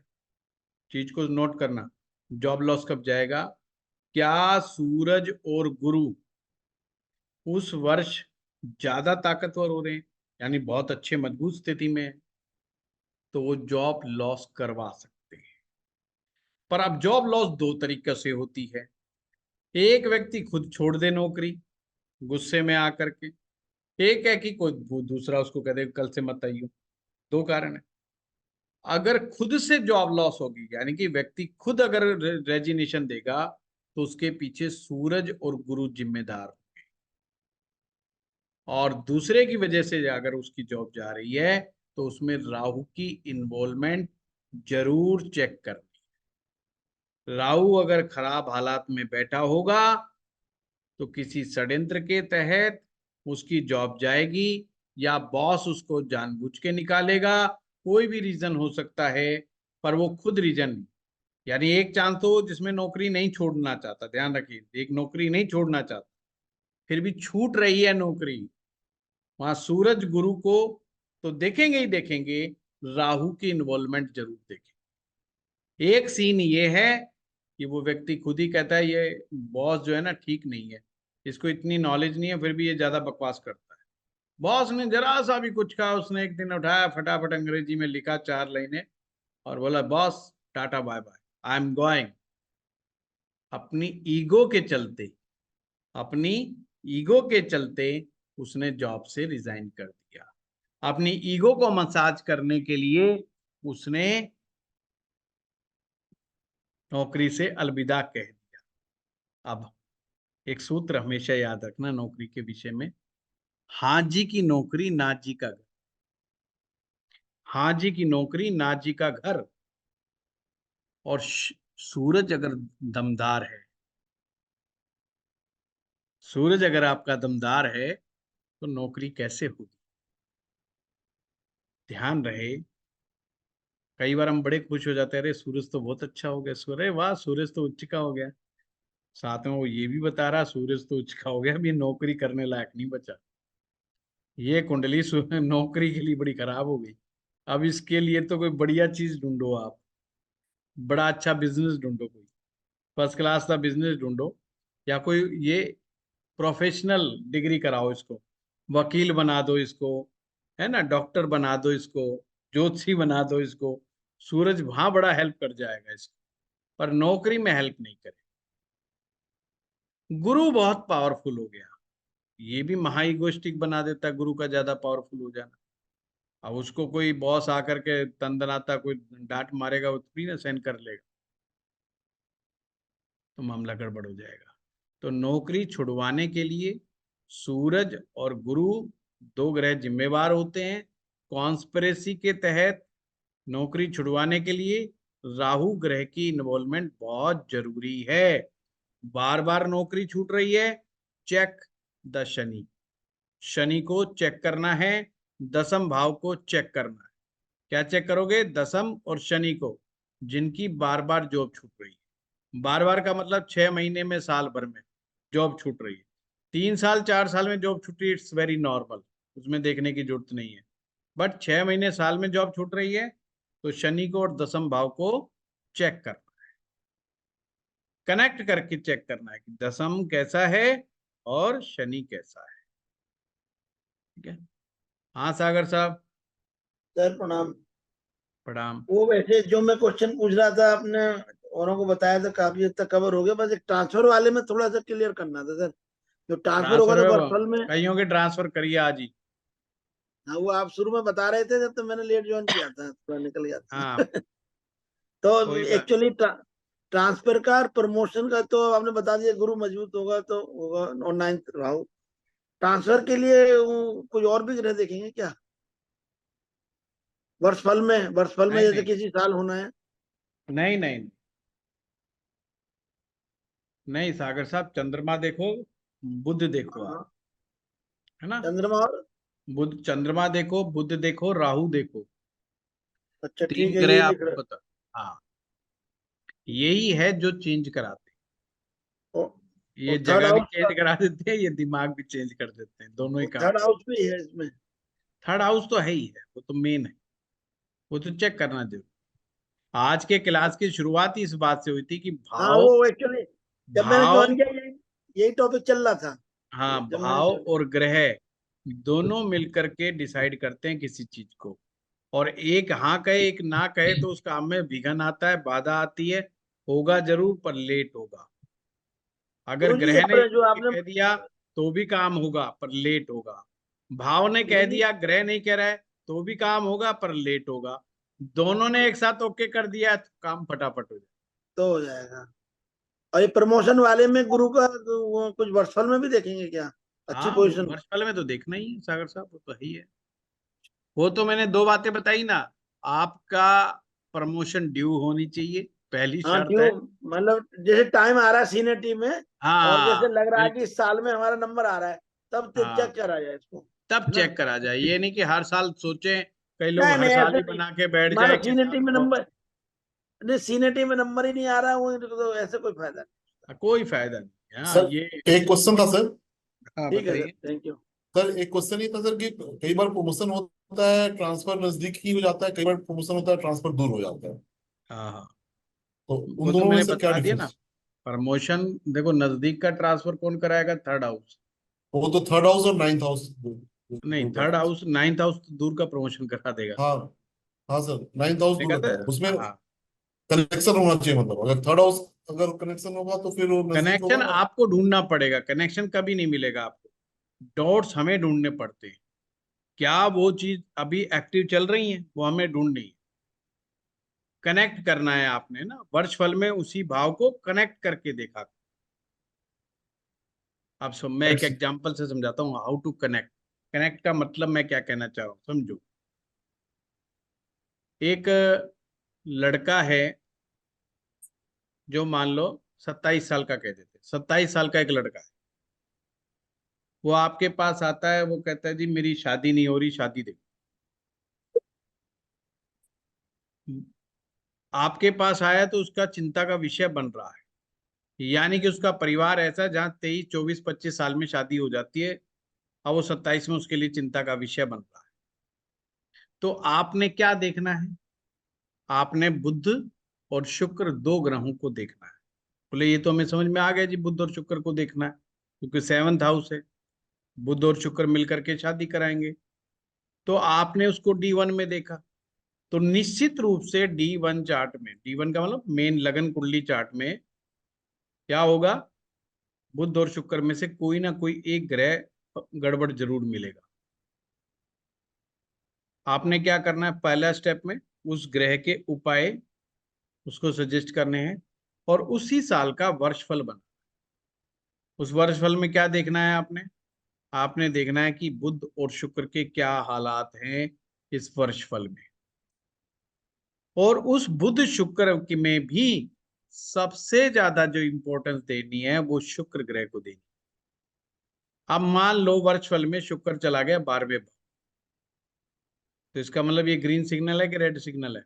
चीज को नोट करना, जॉब लॉस कब जाएगा? क्या सूरज और गुरु उस वर्ष ज्यादा ताकतवर हो रहे हैं, यानी बहुत अच्छे मजबूत स्थिति में है, तो वो जॉब लॉस करवा सकते हैं। पर अब जॉब लॉस दो तरीके से होती है। एक व्यक्ति खुद छोड़ दे नौकरी गुस्से में आकर के, एक है कि कोई दूसरा उसको कह दे कल से मत आइयो। दो कारण है। अगर खुद से जॉब लॉस होगी, यानी कि व्यक्ति खुद अगर रेजिग्नेशन देगा, तो उसके पीछे सूरज और गुरु जिम्मेदार होंगे। और दूसरे की वजह से अगर उसकी जॉब जा रही है तो उसमें राहु की इन्वॉल्वमेंट जरूर चेक करनी। राहु अगर खराब हालात में बैठा होगा तो किसी षड्यंत्र के तहत उसकी जॉब जाएगी, या बॉस उसको जानबूझ के निकालेगा। कोई भी रीजन हो सकता है, पर वो खुद रीजन नहीं। यानी एक चांस तो जिसमें नौकरी नहीं छोड़ना चाहता, ध्यान रखिए, एक नौकरी नहीं छोड़ना चाहता, फिर भी छूट रही है नौकरी, वहां सूरज गुरु को तो देखेंगे ही देखेंगे, राहु की इन्वॉल्वमेंट जरूर देखेंगे। एक सीन ये है कि वो व्यक्ति खुद ही कहता है ये बॉस जो है ना ठीक नहीं है, इसको इतनी नॉलेज नहीं है, फिर भी ये ज्यादा बकवास करता है। बॉस ने जरा सा भी कुछ कहा, उसने एक दिन उठाया, फटाफट अंग्रेजी में लिखा 4 लाइनें और बोला boss tata bye bye, I am going. अपनी ईगो के चलते, अपनी ईगो के चलते उसने जॉब से रिजाइन कर दिया। अपनी ईगो को मसाज करने के लिए उसने नौकरी से अलविदा कह दिया। अब एक सूत्र हमेशा याद रखना नौकरी के विषय में, हाँ जी की नौकरी ना जी का घर। हाँ जी की नौकरी ना जी का घर। और सूरज अगर दमदार है, सूरज अगर आपका दमदार है तो नौकरी कैसे होगी? ध्यान रहे, कई बार हम बड़े खुश हो जाते हैं, अरे सूरज तो बहुत अच्छा हो गया, सूर्य वाह सूरज तो उच्च का हो गया। साथ में वो ये भी बता रहा सूरज तो उच्च का हो गया, अभी नौकरी करने लायक नहीं बचा। ये कुंडली नौकरी के लिए बड़ी खराब हो गई। अब इसके लिए तो कोई बढ़िया चीज ढूंढो आप, बड़ा अच्छा बिजनेस ढूंढो, कोई फर्स्ट क्लास का बिजनेस ढूंढो, या कोई ये प्रोफेशनल डिग्री कराओ इसको, वकील बना दो इसको, है ना, डॉक्टर बना दो इसको, ज्योतिषी बना दो इसको। सूरज वहां बड़ा हेल्प कर जाएगा इसको, पर नौकरी में हेल्प नहीं करे। गुरु बहुत पावरफुल हो गया, ये भी महाइगोस्टिक बना देता है गुरु का ज्यादा पावरफुल हो जाना। अब उसको कोई बॉस आकर के तंदनाता कोई डांट मारेगा, वो थोड़ी ना सहन कर लेगा, तो मामला गड़बड़ हो जाएगा। तो नौकरी छुड़वाने के लिए सूरज और गुरु, दो ग्रह जिम्मेवार होते हैं। कॉन्स्पिरेसी के तहत नौकरी छुड़वाने के लिए राहु ग्रह की इन्वॉल्वमेंट बहुत जरूरी है। बार बार नौकरी छूट रही है, चेक द शनि। शनि को चेक करना है, दसम भाव को चेक करना है। क्या चेक करोगे? दसम और शनि को, जिनकी बार बार जॉब छूट रही है। बार बार का मतलब 6 महीने में, साल भर में जॉब छूट रही है। 3 साल 4 साल में जॉब छूट रही है, इट्स वेरी नॉर्मल, उसमें देखने की जरूरत नहीं है। बट 6 महीने साल में जॉब छूट रही है तो शनि को और दसम भाव को चेक करना है, कनेक्ट करके चेक करना है कि दसम कैसा है और शनि कैसा है। ठीक है। हाँ सागर साहब, सर प्रणाम। प्रणाम। वो वैसे जो मैं क्वेश्चन पूछ रहा था आपने औरों को बताया था, काफी हद तक कवर हो गया, बस एक ट्रांसफर वाले में थोड़ा सा क्लियर करना था सर। जो ट्रांसफर होगा ट्रांसफर तो में वर्चुअल में, कईयों के ट्रांसफर करिए आज ही। हाँ वो आप शुरू में बता रहे थे जब तो मैंने लेट ज्वाइन किया था, थोड़ा निकल गया हाँ था। तो कोई बात। एक्चुअली ट्रांसफर का और प्रमोशन का तो आपने बता दिया, गुरु मजबूत होगा तो होगा, और 9th राहु। ट्रांसफर के लिए कुछ और भी ग्रह देखेंगे क्या वर्षफल में? वर्षफल में नहीं जैसे नहीं किसी साल होना है। नहीं नहीं नहीं सागर साहब, चंद्रमा देखो, बुध देखो आप, हाँ, है ना। चंद्रमा और, बुध, चंद्रमा देखो, बुध देखो, राहु देखो, अच्छा ठीक 3 है, ग्रह यही लिख आपको रहे बता। हाँ, यही है जो चेंज कराते हो। हैं, ये और थर्ड जगह भी हाउस का, चेंज करा देते हैं, ये दिमाग भी चेंज कर देते हैं, दोनों ही काम। थर्ड हाउस भी है इसमें। थर्ड हाउस तो है ही है, वो तो मेन है, वो तो चेक करना जरूर। आज के क्लास की शुरुआत ही इस बात से हुई थी कि हाँ भाव, वो एक्चुअली जब मैंने भाव, ज्वाइन किया यही यही टॉपिक चल रहा था हाँ जब मैंने भाव join और ग्रह दोनों मिलकर के डिसाइड करते हैं किसी चीज को। और एक हाँ कहे एक ना कहे तो उस काम में विघन आता है, बाधा आती है, होगा जरूर पर लेट होगा। अगर गुरु जी ग्रह ने जो ये आपने, कह दिया तो भी काम होगा पर लेट होगा, भाव ने कह गुरु जी दिया, ग्रह नहीं कह रहा है तो भी काम होगा पर लेट होगा, दोनों ने एक साथ ओके कर दिया तो काम फटाफट हो जाए। तो हो जाएगा। और ये प्रमोशन वाले में गुरु का वो कुछ वर्षफल में भी देखेंगे क्या अच्छी हाँ वो पोजीशन? वर्षफल में तो देखना ही है सागर साहब, वो तो है ही है। वो तो मैंने 2 बातें बताई ना, आपका प्रमोशन ड्यू होनी चाहिए, पहली हाँ शर्त क्यों, है। मतलब जैसे टाइम आ रहा है सीनियर टीम में, और जैसे हाँ लग रहा है कि बिल्कुल। इस साल में हमारा नंबर आ रहा है, तब हाँ चेक करा जाए इसको, तब है ना? चेक करा जाए, ये नहीं कि हर साल सोचें, कई लोग नहीं हर नहीं साल ऐसे ही नहीं, बना के बैठ मानो जाए कि सीनियर साल टीम में बहुत। नंबर, नहीं सीनियर टीम में नंबर ही नहीं आ रहा है वो, तो ऐसे कोई फायदा नहीं। कोई फायदा नहीं। हाँ सर ये। एक क्वेश्चन था सर। हाँ ठीक है सर, बताइए। Thank you. सर एक क्वेश्चन ये था सर कि कई बार प्रमोशन होता है ट्रांसफर नजदीक ही हो जाता है, कई बार प्रमोशन होता है ट्रांसफर दूर हो जाता है, हाँ हाँ, तो उन वो तो दोनों में मैंने सर क्या बता दिया ना। डिफरेंस? प्रमोशन देखो, नजदीक का ट्रांसफर कौन कराएगा? Third house. वो तो थर्ड हाउस और नाइन्थ हाउस नहीं, दूर थर्ड करता है। हाउस, नाइन्थ हाउस तो दूर का प्रमोशन करा देगा। हाँ हाँ सर, नाइन्थ हाउस मैंने दूर कहा करता है उसमें, था हाँ, कनेक्शन होना चाहिए, मतलब अगर थर्ड हाउस अगर कनेक्शन होगा तो फिर वो नजदीक कनेक्शन होगा। आपको ढूंढना पड़ेगा, कनेक्शन कभी नहीं मिलेगा आपको, डॉट्स हमें ढूंढने पड़ते हैं। क्या वो चीज अभी एक्टिव चल रही है, वो हमें ढूंढनी है, कनेक्ट करना है आपने ना, वर्षफल में उसी भाव को कनेक्ट करके देखा। अब मैं एक अच्छा, एग्जांपल से समझाता हूँ हाउ टू कनेक्ट। कनेक्ट का मतलब मैं क्या कहना चाह रहा हूँ समझो। एक लड़का है जो मान लो 27 साल का कह देते, 27 साल का एक लड़का है, वो आपके पास आता है, वो कहता है जी मेरी शादी नहीं हो रही, शादी देखो। आपके पास आया तो उसका चिंता का विषय बन रहा है, यानी कि उसका परिवार ऐसा है जहाँ 23 24 25 साल में शादी हो जाती है, और वो 27 में उसके लिए चिंता का विषय बन रहा है। तो आपने क्या देखना है? आपने बुध और शुक्र 2 ग्रहों को देखना है। बोले ये तो हमें समझ में आ गया जी, बुध और शुक्र को देखना है क्योंकि 7th हाउस है, बुध और शुक्र मिलकर के शादी कराएंगे। तो आपने उसको D1 में देखा, तो निश्चित रूप से D1 चार्ट में, D1 का मतलब मेन लगन कुंडली चार्ट में क्या होगा? बुध और शुक्र में से कोई ना कोई एक ग्रह गड़बड़ जरूर मिलेगा। आपने क्या करना है? पहला स्टेप में उस ग्रह के उपाय उसको सजेस्ट करने हैं, और उसी साल का वर्षफल बना। उस वर्षफल में क्या देखना है आपने? आपने देखना है कि बुध और शुक्र के क्या हालात हैं इस वर्षफल में, और उस बुध शुक्र की में भी सबसे ज्यादा जो इंपॉर्टेंस देनी है वो शुक्र ग्रह को देनी। अब मान लो वर्षफल में शुक्र चला गया 12वें भाव, तो इसका मतलब ये ग्रीन सिग्नल है कि रेड सिग्नल है?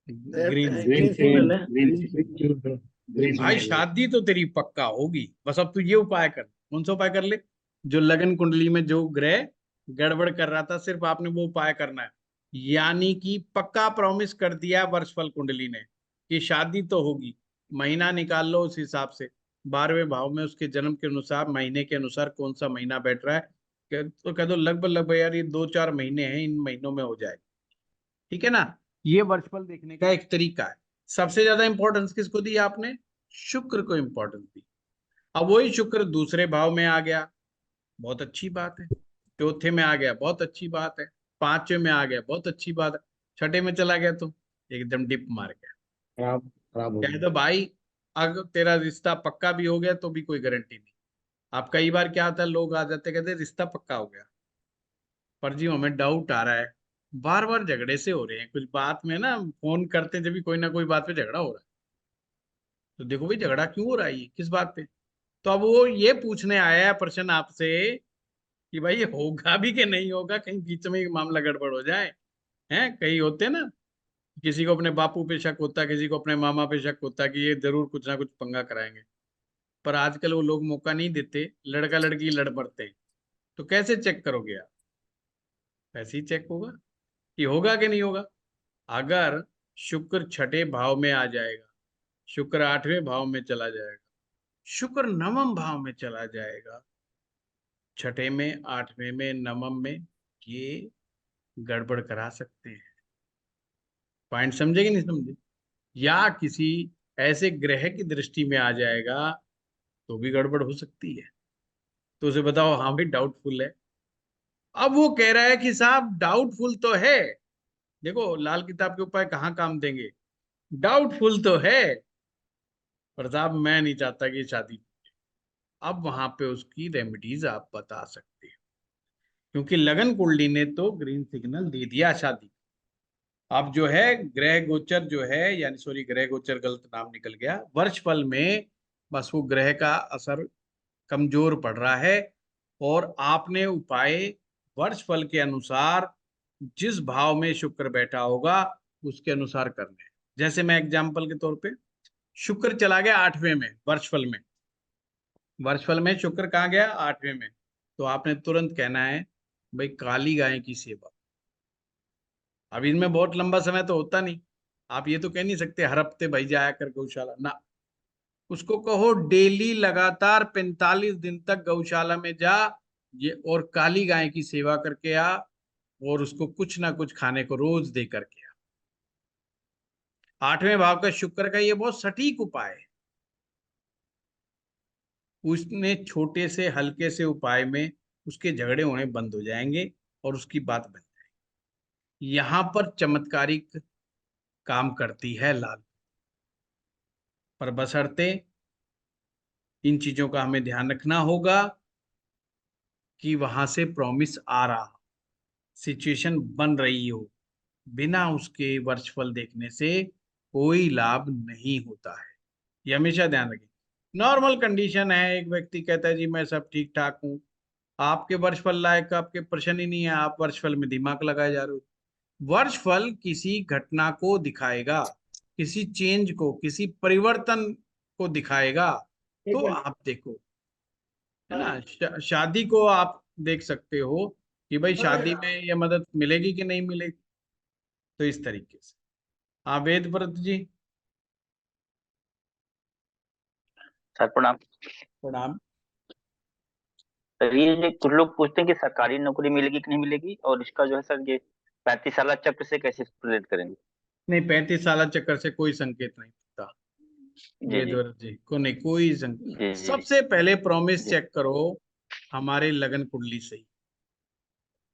ग्रीन है। ग्रीन ग्रीन सिग्नल है, ग्रीन ग्रीन सिग्नल। भाई शादी तो तेरी पक्का होगी, बस अब तू ये उपाय कर। कौन सा उपाय कर ले? जो लगन कुंडली में जो ग्रह गड़बड़ कर रहा था, सिर्फ आपने वो उपाय करना है। यानी कि पक्का प्रॉमिस कर दिया वर्षफल कुंडली ने कि शादी तो होगी। महीना निकाल लो उस हिसाब से, 12वें भाव में उसके जन्म के अनुसार, महीने के अनुसार कौन सा महीना बैठ रहा है, तो कह दो लगभग लगभग यार ये 2-4 महीने हैं, इन महीनों में हो जाएगा। ठीक है ना? ये वर्षफल देखने का एक तरीका है। सबसे ज्यादा इंपॉर्टेंस किसको दी आपने? शुक्र को इंपॉर्टेंस दी। अब वही शुक्र दूसरे भाव में आ गया, बहुत अच्छी बात है। चौथे में आ गया, बहुत अच्छी बात है। पांचवें में आ गया, बहुत अच्छी बात है। छठे में चला गया तो एकदम डिप मार गया। खराब खराब हो कह गया। दो भाई, अगर तेरा रिश्ता पक्का भी हो गया तो भी कोई गारंटी नहीं। आप कई बार क्या होता है, लोग आ जाते कहते रिश्ता पक्का हो गया, पर जी हमें डाउट आ रहा है, बार बार झगड़े से हो रहे हैं कुछ बात में ना, फोन करते जब भी कोई ना कोई बात पे झगड़ा हो रहा है। तो देखो भाई झगड़ा क्यों हो रहा है, ये किस बात पे? तो अब वो ये पूछने आया है प्रश्न आपसे कि भाई ये होगा भी कि नहीं होगा, कहीं बीच में मामला गड़बड़ हो जाए। हैं, कई होते हैं ना, किसी को अपने बापू पे शक होता है, किसी को अपने मामा पे शक होता है कि ये जरूर कुछ ना कुछ पंगा कराएंगे। पर आजकल वो लोग मौका नहीं देते, लड़का लड़की लड़ पड़ते हैं। तो कैसे चेक करोगे आप? ऐसे ही चेक होगा कि होगा कि नहीं होगा। अगर शुक्र छठे भाव में आ जाएगा, शुक्र आठवें भाव में चला जाएगा, शुक्र नवम भाव में चला जाएगा, छठे में, आठवें में, नवम में, ये गड़बड़ करा सकते हैं। पॉइंट समझे कि नहीं समझे? या किसी ऐसे ग्रह की दृष्टि में आ जाएगा तो भी गड़बड़ हो सकती है। तो उसे बताओ हाँ भाई डाउटफुल है। अब वो कह रहा है कि साहब डाउटफुल तो है, देखो लाल किताब के उपाय कहाँ काम देंगे, डाउटफुल तो है, पर साहब मैं नहीं चाहता कि शादी। अब वहां पे उसकी रेमेडीज आप बता सकते हैं, क्योंकि लगन कुंडली ने तो ग्रीन सिग्नल दे दिया शादी। अब जो है ग्रह गोचर जो है, यानी सॉरी ग्रह गोचर गलत नाम निकल गया, वर्षफल में बस वो ग्रह का असर कमजोर पड़ रहा है। और आपने उपाय वर्षफल के अनुसार जिस भाव में शुक्र बैठा होगा उसके अनुसार करने हैं। जैसे मैं एग्जाम्पल के तौर पे, शुक्र चला गया आठवें में वर्षफल में, वर्षफल में शुक्र कहाँ गया? आठवें में। तो आपने तुरंत कहना है भाई काली गाय की सेवा। अब इनमें बहुत लंबा समय तो होता नहीं, आप ये तो कह नहीं सकते हर हफ्ते भाई जाया कर गौशाला ना। उसको कहो डेली लगातार 45 दिन तक गौशाला में जा, ये और काली गाय की सेवा करके आ, और उसको कुछ ना कुछ खाने को रोज दे करके आ। आठवें भाव का शुक्र का ये बहुत सटीक उपाय है। उसने छोटे से हल्के से उपाय में उसके झगड़े होने बंद हो जाएंगे और उसकी बात बन जाएगी। यहां पर चमत्कारिक काम करती है लाल, पर बशर्ते इन चीजों का हमें ध्यान रखना होगा कि वहां से प्रॉमिस आ रहा, सिचुएशन बन रही हो, बिना उसके वर्षफल देखने से कोई लाभ नहीं होता है। ये हमेशा ध्यान रखें। नॉर्मल कंडीशन है, एक व्यक्ति कहता है जी मैं सब ठीक ठाक हूँ, आपके वर्षफल लायक आपके प्रश्न ही नहीं है, आप वर्षफल में दिमाग लगाए जा रहे हो। वर्षफल किसी घटना को दिखाएगा, किसी चेंज को, किसी परिवर्तन को दिखाएगा। तो आप देखो, है ना, शादी को आप देख सकते हो कि भाई शादी में ये मदद मिलेगी कि नहीं मिलेगी। तो इस तरीके से। हाँ वेद व्रत जी। सर प्रणाम। प्रणाम। सर ये कुछ लोग पूछते हैं कि सरकारी नौकरी मिलेगी कि नहीं मिलेगी, और इसका जो है सर ये 35 साल चक्र से कैसे रिलेट करेंगे। नहीं, 35 साल चक्कर से कोई संकेत नहीं दिखता जी वेद जी व्रत जी को, नहीं कोई जी जी सबसे पहले प्रॉमिस जी चेक करो हमारे लगन कुंडली से ही।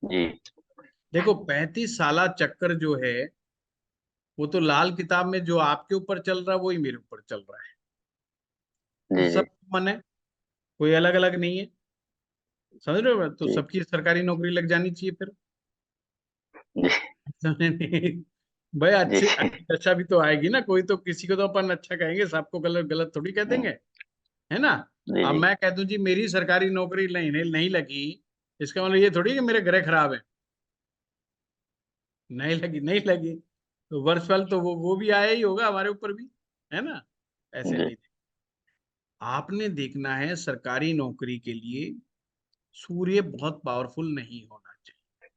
जी देखो 35 साल चक्कर जो है वो तो लाल किताब में जो आपके ऊपर चल रहा है वही मेरे ऊपर चल रहा है। तो जी सब जी मन है, कोई अलग अलग नहीं है, समझ रहे हो? तो जी सबकी सरकारी नौकरी लग जानी चाहिए फिर। जी भाई जी अच्छी जी अच्छी दशा भी तो आएगी ना, कोई तो किसी को तो अपन अच्छा कहेंगे, सबको गलत गलत थोड़ी कह देंगे, है ना? जी अब जी मैं कह दूं जी मेरी सरकारी नौकरी नहीं लगी, इसका मतलब ये थोड़ी कि मेरे ग्रह खराब है। नहीं लगी, नहीं लगी, तो वर्षफल तो वो भी आया ही होगा हमारे ऊपर भी, है ना? ऐसे जी नहीं। आपने देखना है सरकारी नौकरी के लिए सूर्य बहुत पावरफुल नहीं होना चाहिए,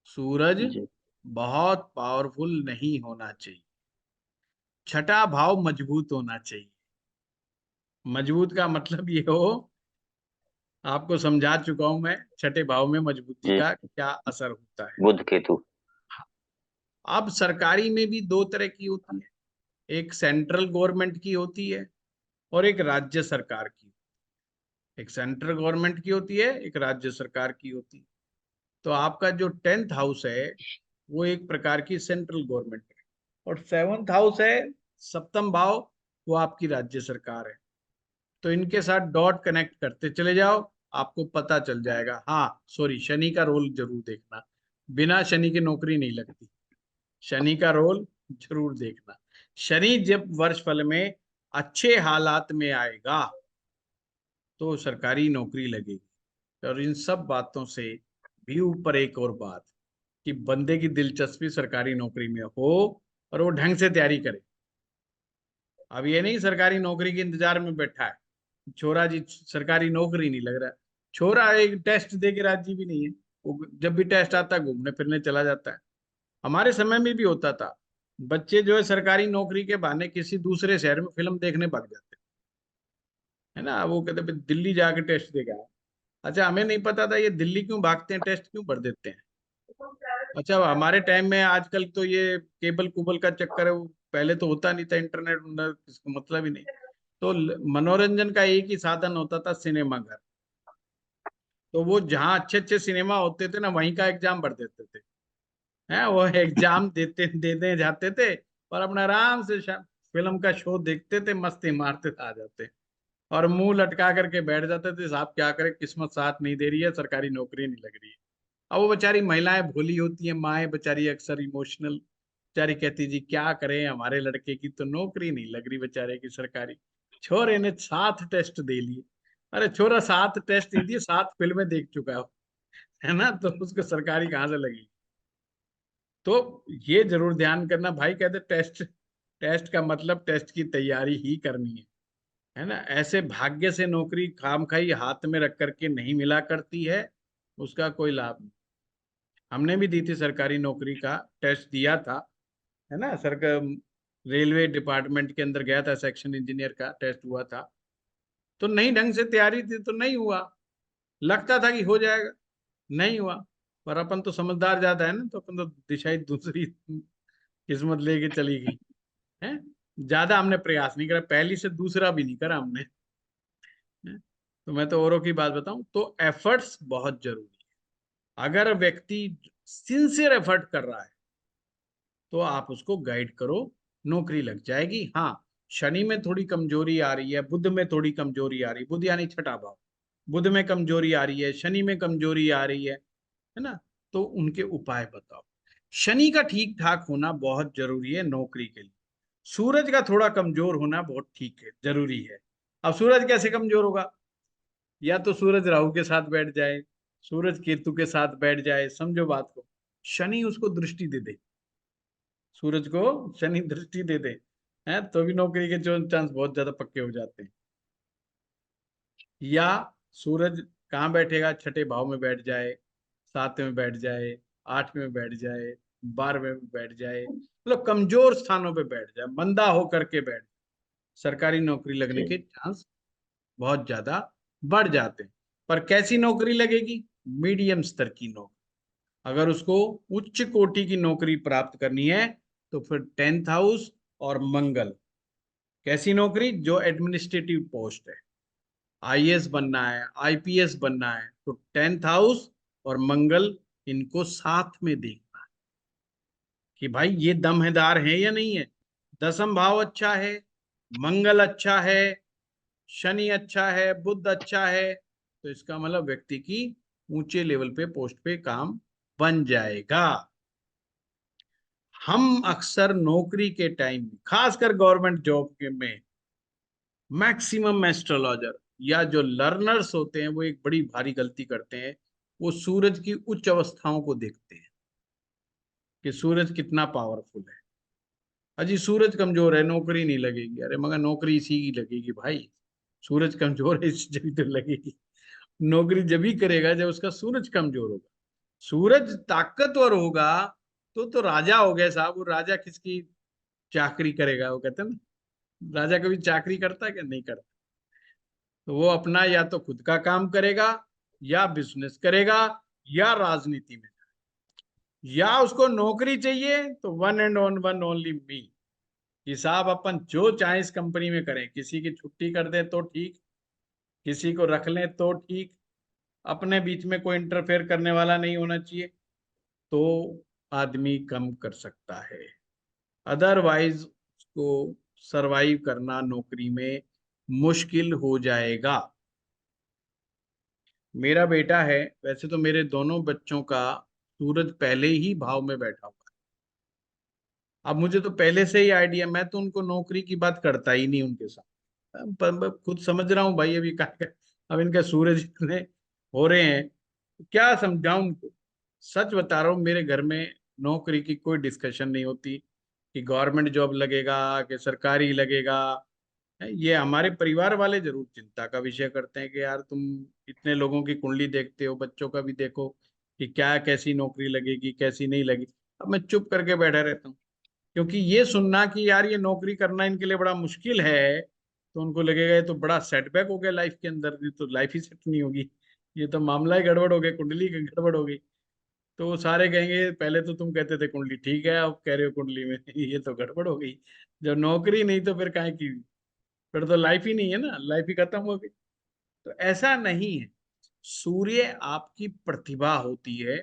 सूरज जी बहुत पावरफुल नहीं होना चाहिए, छठा भाव मजबूत होना चाहिए। मजबूत का मतलब ये हो, आपको समझा चुका हूं मैं छठे भाव में मजबूती जी। का क्या असर होता है। बुध केतु। अब सरकारी में भी दो तरह की होती है, एक सेंट्रल गवर्नमेंट की होती है और एक राज्य सरकार की। एक सेंट्रल गवर्नमेंट की होती है, एक राज्य सरकार की होती है। तो आपका जो 10th हाउस है वो एक प्रकार की सेंट्रल गवर्नमेंट है, और 7th हाउस है, सप्तम भाव, वो आपकी राज्य सरकार है। तो इनके साथ डॉट कनेक्ट करते चले जाओ, आपको पता चल जाएगा। हाँ सॉरी, शनि का रोल जरूर देखना, बिना शनि के नौकरी नहीं लगती, शनि का रोल जरूर देखना। शनि जब वर्ष फल में अच्छे हालात में आएगा तो सरकारी नौकरी लगेगी। और इन सब बातों से भी ऊपर एक और बात, कि बंदे की दिलचस्पी सरकारी नौकरी में हो और वो ढंग से तैयारी करे। अब ये नहीं सरकारी नौकरी के इंतजार में बैठा है, छोरा जी सरकारी नौकरी नहीं लग रहा है, छोरा एक टेस्ट दे के राजी भी नहीं है, वो जब भी टेस्ट आता है घूमने फिरने चला जाता है। हमारे समय में भी होता था, बच्चे जो है सरकारी नौकरी के बहाने किसी दूसरे शहर में फिल्म देखने भाग जाते, है ना, वो कहते भाई दिल्ली जाके टेस्ट देगा। अच्छा, हमें नहीं पता था ये दिल्ली क्यों भागते हैं, टेस्ट क्यों भर देते हैं। अच्छा, हमारे टाइम में, आजकल तो ये केबल कुबल का चक्कर है, वो पहले तो होता नहीं था, इंटरनेट इसको मतलब ही नहीं। तो मनोरंजन का एक ही साधन होता था, सिनेमा घर। तो वो जहाँ अच्छे अच्छे सिनेमा होते थे ना, वहीं का एग्जाम भर देते थे, हैं, वो एग्जाम देने जाते थे और अपना आराम से फिल्म का शो देखते थे, मस्ती मारते आ जाते, और मुंह लटका करके बैठ जाते थे, साहब क्या करें, किस्मत साथ नहीं दे रही है, सरकारी नौकरी नहीं लग रही है। अब वो बेचारी महिलाएं भोली होती हैं, माएँ बेचारी अक्सर इमोशनल, बेचारी कहती जी क्या करें, हमारे लड़के की तो नौकरी नहीं लग रही बेचारे की सरकारी, छोरे ने 7 टेस्ट दे लिए। अरे छोरा 7 टेस्ट नहीं दिए, 7 फिल्में देख चुका है ना, तो उसको सरकारी कहाँ से लगी। तो ये जरूर ध्यान करना भाई, कहते टेस्ट, टेस्ट का मतलब टेस्ट की तैयारी ही करनी है ना। ऐसे भाग्य से नौकरी खामखाई हाथ में रख करके नहीं मिला करती है, उसका कोई लाभ नहीं। हमने भी दी थी सरकारी नौकरी का टेस्ट दिया था, है ना, सरकार रेलवे डिपार्टमेंट के अंदर गया था, सेक्शन इंजीनियर का टेस्ट हुआ था। तो नहीं ढंग से तैयारी थी तो नहीं हुआ, लगता था कि हो जाएगा, नहीं हुआ। पर अपन तो समझदार ज्यादा है ना, तो अपन तो दिशा ही दूसरी किस्मत लेके चली गई है। ज्यादा हमने प्रयास नहीं करा, पहली से दूसरा भी नहीं करा हमने, है? तो मैं तो औरों की बात बताऊं तो एफर्ट्स बहुत जरूरी है। अगर व्यक्ति सिंसियर एफर्ट कर रहा है तो आप उसको गाइड करो, नौकरी लग जाएगी। हाँ, शनि में थोड़ी कमजोरी आ रही है, बुध में थोड़ी कमजोरी आ रही है, बुध यानी छठा भाव, बुध में कमजोरी आ रही है, शनि में कमजोरी आ रही है ना, तो उनके उपाय बताओ। शनि का ठीक ठाक होना बहुत जरूरी है नौकरी के लिए। सूरज का थोड़ा कमजोर होना बहुत ठीक है, जरूरी है। अब सूरज कैसे कमजोर होगा, या तो सूरज राहु के साथ बैठ जाए, सूरज केतु के साथ बैठ जाए, समझो बात को, शनि उसको दृष्टि दे दे, सूरज को शनि दृष्टि दे दे, हैं, तो भी नौकरी के जो चांस बहुत ज्यादा पक्के हो जाते हैं। या सूरज कहाँ बैठेगा, छठे भाव में बैठ जाए, 7वें में बैठ जाए, 8वें में बैठ जाए, 12वें में बैठ जाए, मतलब कमजोर स्थानों पे बैठ जाए, मंदा होकर के बैठ, सरकारी नौकरी लगने के जी चांस बहुत ज्यादा बढ़ जाते हैं। पर कैसी नौकरी लगेगी, मीडियम स्तर की नौकरी। अगर उसको उच्च कोटि की नौकरी प्राप्त करनी है तो फिर 10th हाउस और मंगल, कैसी नौकरी, जो एडमिनिस्ट्रेटिव पोस्ट है, आईएएस बनना है, आईपीएस बनना है, तो 10th हाउस और मंगल, इनको साथ में देखना है कि भाई ये दमदार है या नहीं है। दसम भाव अच्छा है, मंगल अच्छा है, शनि अच्छा है, बुध अच्छा है, तो इसका मतलब व्यक्ति की ऊंचे लेवल पे पोस्ट पे काम बन जाएगा। हम अक्सर नौकरी के टाइम में, खासकर गवर्नमेंट जॉब के में, मैक्सिमम एस्ट्रोलॉजर या जो लर्नर्स होते हैं वो एक बड़ी भारी गलती करते हैं, वो सूरज की उच्च अवस्थाओं को देखते हैं कि सूरज कितना पावरफुल है। अजी सूरज कमजोर है, नौकरी नहीं लगेगी। अरे मगर नौकरी इसी की लगेगी भाई, सूरज कमजोर है इसलिए तो लगेगी। नौकरी जब ही करेगा जब उसका सूरज कमजोर होगा। सूरज ताकतवर होगा तो राजा हो गया साहब। वो राजा किसकी चाकरी करेगा? वो कहते हैं ना, राजा कभी चाकरी करता है क्या? नहीं करता। तो वो अपना या तो खुद का काम करेगा, या बिजनेस करेगा, या राजनीति में, या उसको नौकरी चाहिए तो one and on one only me, कि साहब अपन जो चाहे इस कंपनी में करें, किसी की छुट्टी कर दे तो ठीक, किसी को रख लें तो ठीक, अपने बीच में कोई इंटरफेयर करने वाला नहीं होना चाहिए, तो आदमी कम कर सकता है। अदरवाइज उसको सरवाइव करना नौकरी में मुश्किल हो जाएगा। मेरा बेटा है, वैसे तो मेरे दोनों बच्चों का सूरज पहले ही भाव में बैठा हुआ है। अब मुझे तो पहले से ही आइडिया, मैं तो उनको नौकरी की बात करता ही नहीं उनके साथ। मैं खुद समझ रहा हूँ भाई, अभी क्या, अब इनका सूरज इतने हो रहे हैं, तो क्या समझाऊं उनको। सच बता रहा हूँ, मेरे घर में नौकरी की कोई डिस्कशन नहीं होती कि गवर्नमेंट जॉब लगेगा कि सरकारी लगेगा। ये हमारे परिवार वाले जरूर चिंता का विषय करते हैं कि यार तुम इतने लोगों की कुंडली देखते हो, बच्चों का भी देखो कि क्या कैसी नौकरी लगेगी कैसी नहीं लगेगी। अब मैं चुप करके बैठा रहता हूँ, क्योंकि ये सुनना कि यार ये नौकरी करना इनके लिए बड़ा मुश्किल है, तो उनको लगेगा ये तो बड़ा सेटबैक हो गया लाइफ के अंदर, ये तो लाइफ ही सेट नहीं होगी, ये तो मामला ही गड़बड़ हो गया, कुंडली की गड़बड़ हो गई। तो वो सारे कहेंगे पहले तो तुम कहते थे कुंडली ठीक है, अब कह रहे हो कुंडली में ये तो गड़बड़ हो गई। जब नौकरी नहीं तो फिर काहे की, फिर तो लाइफ ही नहीं है ना, लाइफ ही खत्म हो गई। तो ऐसा नहीं है। सूर्य आपकी प्रतिभा होती है,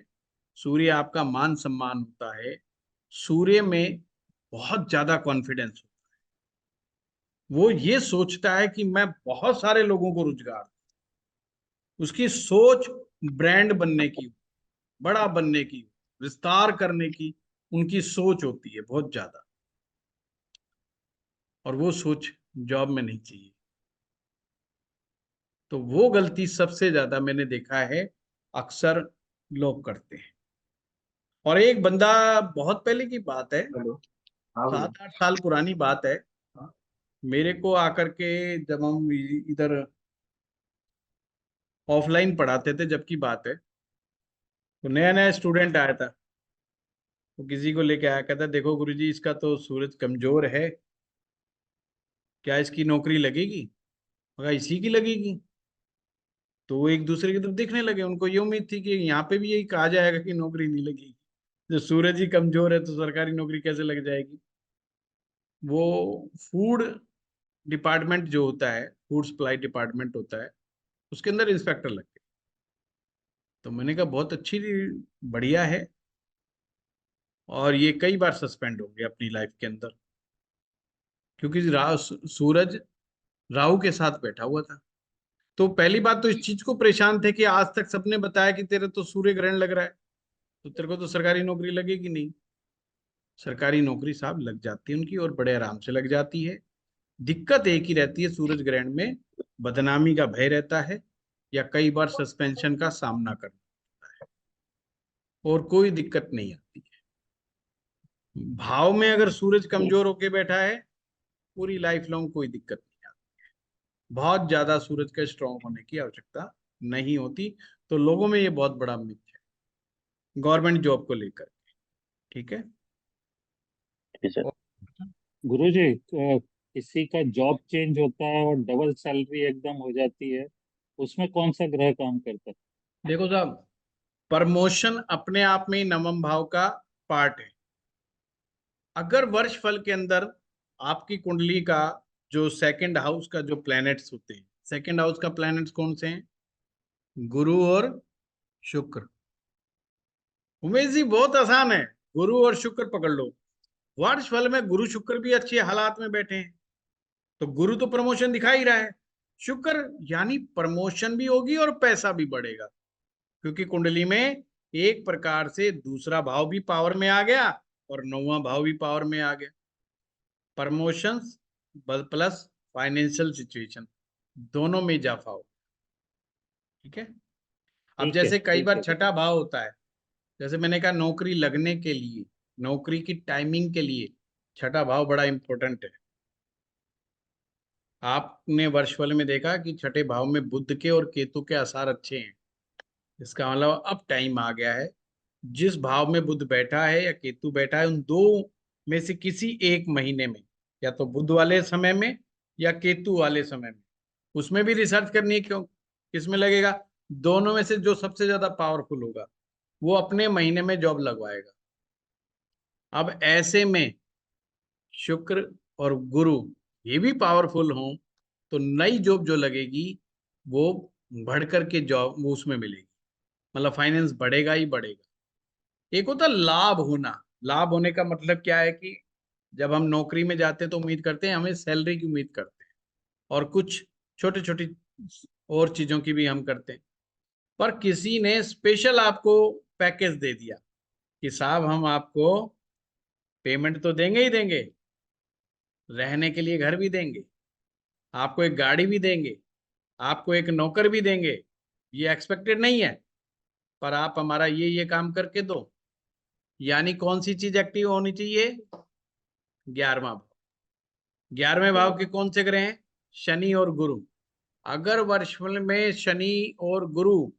सूर्य आपका मान सम्मान होता है, सूर्य में बहुत ज्यादा कॉन्फिडेंस होता है। वो ये सोचता है कि मैं बहुत सारे लोगों को रोजगार दूं। उसकी सोच ब्रांड बनने की, बड़ा बनने की, विस्तार करने की उनकी सोच होती है बहुत ज्यादा, और वो सोच जॉब में नहीं चाहिए। तो वो गलती सबसे ज्यादा मैंने देखा है अक्सर लोग करते हैं। और एक बंदा, बहुत पहले की बात है, हेलो। हाँ भैया। 7-8 साल पुरानी बात है, मेरे को आकर के, जब हम इधर ऑफलाइन पढ़ाते थे जब की बात है, तो नया नया स्टूडेंट आया था, तो किसी को लेके आया, कहता देखो गुरुजी इसका तो सूरज कमजोर है, क्या इसकी नौकरी लगेगी? मगर इसी की लगेगी। तो वो एक दूसरे की तरफ देखने लगे, उनको ये उम्मीद थी कि यहाँ पे भी यही कहा जाएगा कि नौकरी नहीं लगेगी, जो सूरज ही कमजोर है तो सरकारी नौकरी कैसे लग जाएगी। वो फूड डिपार्टमेंट जो होता है, फूड सप्लाई डिपार्टमेंट होता है, उसके अंदर इंस्पेक्टर लग गए। तो मैंने कहा बहुत अच्छी, बढ़िया है। और ये कई बार सस्पेंड हो गया अपनी लाइफ के अंदर, क्योंकि सूरज राहु के साथ बैठा हुआ था। तो पहली बात तो इस चीज को परेशान थे कि आज तक सबने बताया कि तेरे तो सूर्य ग्रहण लग रहा है, तो तेरे को तो सरकारी नौकरी लगेगी नहीं। सरकारी नौकरी साहब लग जाती है उनकी, और बड़े आराम से लग जाती है। दिक्कत एक ही रहती है सूरज ग्रहण में, बदनामी का भय रहता है, या कई बार सस्पेंशन का सामना करना पड़ता है, और कोई दिक्कत नहीं आती है। भाव में अगर सूरज कमजोर होके बैठा है, पूरी लाइफ लॉन्ग कोई दिक्कत नहीं आती। बहुत ज्यादा सूरज का स्ट्रांग होने की आवश्यकता नहीं होती। तो लोगों में ये बहुत बड़ा मिथ है गवर्नमेंट जॉब को लेकर। ठीक है। जी सर। और गुरुजी, किसी का जॉब चेंज होता है और डबल सैलरी एकदम हो जाती है, उसमें कौन सा ग्रह काम करता है? देखो साहब, प्रमोशन अपने आप में ही नवम भाव का पार्ट है। अगर वर्ष फल के अंदर आपकी कुंडली का जो सेकंड हाउस का जो प्लैनेट्स होते हैं, सेकंड हाउस का प्लैनेट्स कौन से हैं? गुरु और शुक्र। उमेश जी बहुत आसान है, गुरु और शुक्र पकड़ लो। वर्ष फल में गुरु शुक्र भी अच्छे हालात में बैठे हैं, तो गुरु तो प्रमोशन दिखा ही रहा है। शुक्र यानी प्रमोशन भी होगी और पैसा भी बढ़ेगा, क्योंकि कुंडली में एक प्रकार से दूसरा भाव भी पावर में आ गया और नौवां भाव भी पावर में आ गया। प्रमोशंस प्लस फाइनेंशियल सिचुएशन, दोनों में इजाफा हो। ठीक है। अब ठीक है, जैसे कई ठीक बार है छठा भाव होता है, जैसे मैंने कहा नौकरी लगने के लिए, नौकरी की टाइमिंग के लिए छठा भाव बड़ा इंपॉर्टेंट है। आपने वर्षफल में देखा कि छठे भाव में बुध के और केतु के आसार अच्छे हैं। इसका मतलब अब टाइम आ गया है, जिस भाव में बुध बैठा है या केतु बैठा है, उन दो में से किसी एक महीने में, या तो बुध वाले समय में या केतु वाले समय में, उसमें भी रिसर्च करनी है। क्यों, किसमें लगेगा? दोनों में से जो सबसे ज्यादा पावरफुल होगा वो अपने महीने में जॉब लगवाएगा। अब ऐसे में शुक्र और गुरु ये भी पावरफुल हों तो नई जॉब जो लगेगी वो बढ़ करके जॉब वो उसमें मिलेगी, मतलब फाइनेंस बढ़ेगा ही बढ़ेगा। एक होता है लाभ होना। लाभ होने का मतलब क्या है कि जब हम नौकरी में जाते हैं तो उम्मीद करते हैं, हमें सैलरी की उम्मीद करते हैं, और कुछ छोटी छोटी और चीजों की भी हम करते हैं। पर किसी ने स्पेशल आपको पैकेज दे दिया कि साहब हम आपको पेमेंट तो देंगे ही देंगे, रहने के लिए घर भी देंगे, आपको एक गाड़ी भी देंगे, आपको एक नौकर भी देंगे, ये एक्सपेक्टेड नहीं है, पर आप हमारा ये काम करके दो। यानी कौन सी चीज एक्टिव होनी चाहिए? 11वां भाव। 11वें भाव के कौन से ग्रह हैं? शनि और गुरु। अगर वर्षफल में शनि और गुरु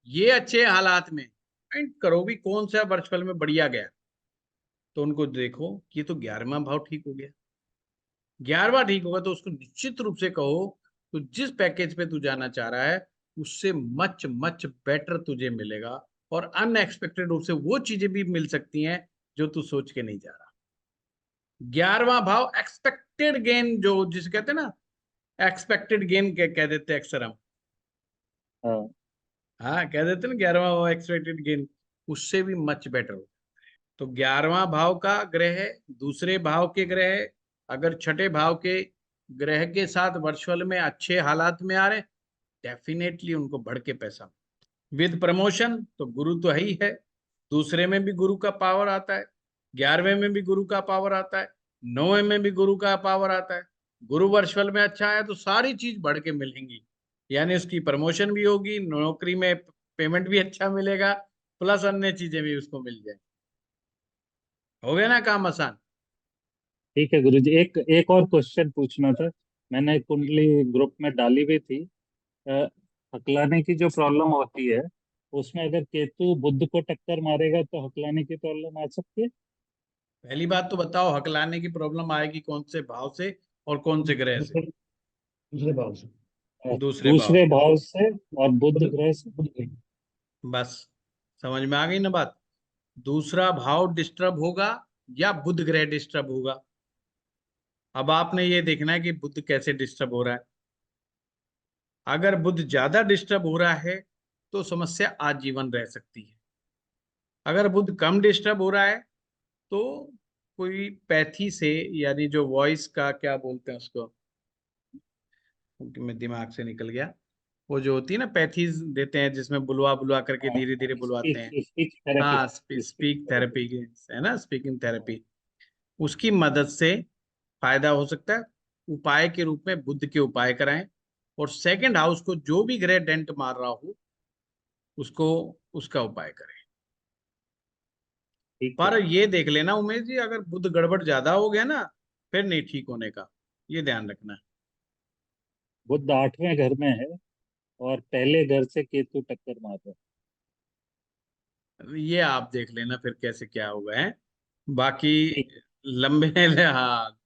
ये अच्छे हालात में, फाइंड करो भी कौन सा वर्षफल में बढ़िया गया, तो उनको देखो कि ये तो 11वां भाव ठीक हो गया। 11वां ठीक होगा तो उसको निश्चित रूप से कहो तो जिस पैकेज पे तू जाना चाह रहा है उससे मच मच बेटर तुझे मिलेगा, और अनएक्सपेक्टेड रूप से वो चीजें भी मिल सकती हैं जो तू सोच के नहीं जा रहा। 11वां भाव एक्सपेक्टेड गेन, जो जिसे कहते हैं ना, एक्सपेक्टेड गेन कह देते हैं अक्सर हम। हाँ। हाँ, कह देते हैं ना 11वां भाव एक्सपेक्टेड गेन, उससे भी मच बेटर हो। तो 11वां भाव का ग्रह दूसरे भाव के ग्रह अगर छठे भाव के ग्रह के साथ वर्चुअल में अच्छे हालात में आ रहे, डेफिनेटली उनको बढ़ के पैसा विद प्रमोशन। तो गुरु तो है ही है, दूसरे में भी गुरु का पावर आता है, 11वें में भी गुरु का पावर आता है, 9वें में भी गुरु का पावर आता है। गुरु वर्चुअल में अच्छा है तो सारी चीज बढ़ के मिलेंगी, यानी उसकी प्रमोशन भी होगी, नौकरी में पेमेंट भी अच्छा मिलेगा, प्लस अन्य चीजें भी उसको मिल जाए। हो गया ना काम आसान? ठीक है गुरुजी, एक एक और क्वेश्चन पूछना था। मैंने कुंडली ग्रुप में डाली हुई थी। अ, हकलाने की जो प्रॉब्लम होती है, उसमें अगर केतु बुध को टक्कर मारेगा तो हकलाने की प्रॉब्लम आ सकती है। पहली बात तो बताओ, हकलाने की प्रॉब्लम आएगी कौन से भाव से और कौन से ग्रह से? दूसरे भाव से। दूसरे भाव दूसरे से। भाव से और बुध बुध ग्रह से। बुध के। बस समझ में आ गई ना बात? दूसरा भाव डिस्टर्ब होगा या बुध ग्रह डिस्टर्ब होगा। अब आपने ये देखना है कि बुध कैसे डिस्टर्ब हो रहा है। अगर बुध ज्यादा डिस्टर्ब हो रहा है तो समस्या आजीवन रह सकती है। अगर बुध कम डिस्टर्ब हो रहा है तो कोई पैथी से, यानी जो वॉइस का क्या बोलते हैं उसको, क्योंकि मैं दिमाग से निकल गया, वो जो होती है ना पैथीज देते हैं जिसमें बुलवा बुलवा करके धीरे धीरे बुलवाते हैं। Speech speech therapy. हाँ, स्पीच स्पीक थेरेपी। थेरेपी है ना, स्पीकिंग थेरेपी। उसकी मदद से फायदा हो सकता है। उपाय के रूप में बुद्ध के उपाय कराएं, और सेकंड हाउस को जो भी ग्रह डेंट मार रहा हो उसको उसका उपाय करें। ठीक है। पर ये देख लेना उमेश जी, अगर बुद्ध गड़बड़ ज्यादा हो गया ना फिर नहीं ठीक होने का, ये ध्यान रखना। बुध 8वें घर में है और पहले घर से केतु टक्कर मार रहा है। ये आप देख लेना फिर कैसे क्या होगा है। बाकी ठीक। लंबे हाँ,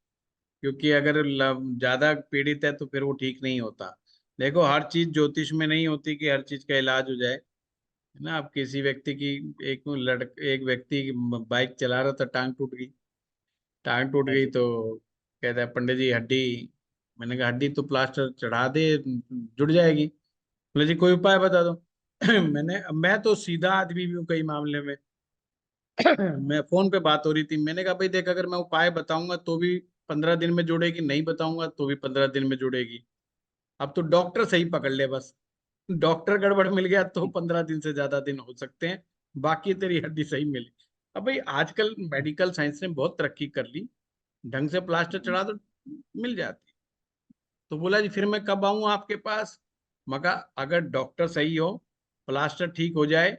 क्योंकि अगर ज्यादा पीड़ित है तो फिर वो ठीक नहीं होता। देखो, हर चीज ज्योतिष में नहीं होती कि हर चीज का इलाज हो जाए, है ना। अब किसी व्यक्ति की, एक व्यक्ति बाइक चला रहा था, टांग टूट गई। टांग टूट हाँ गई जी। तो कहता है पंडित जी हड्डी। मैंने कहा हड्डी तो प्लास्टर चढ़ा दे, जुड़ जाएगी। बोले जी कोई उपाय बता दो। मैं तो सीधा आदमी भी हूँ कई मामले में। मैं फोन पे बात हो रही थी, मैंने कहा भाई देख, अगर मैं उपाय बताऊंगा तो भी 15 दिन में जुड़ेगी, नहीं बताऊंगा तो भी 15 दिन में जुड़ेगी। अब तो डॉक्टर सही पकड़ ले बस। डॉक्टर गड़बड़ मिल गया तो 15 दिन से ज्यादा दिन हो सकते हैं, बाकी तेरी हड्डी सही मिली। अब भाई आजकल मेडिकल साइंस ने बहुत तरक्की कर ली, ढंग से प्लास्टर चढ़ा दो मिल जाती। तो बोला जी फिर मैं कब आऊं आपके पास? मगर अगर डॉक्टर सही हो, प्लास्टर ठीक हो जाए,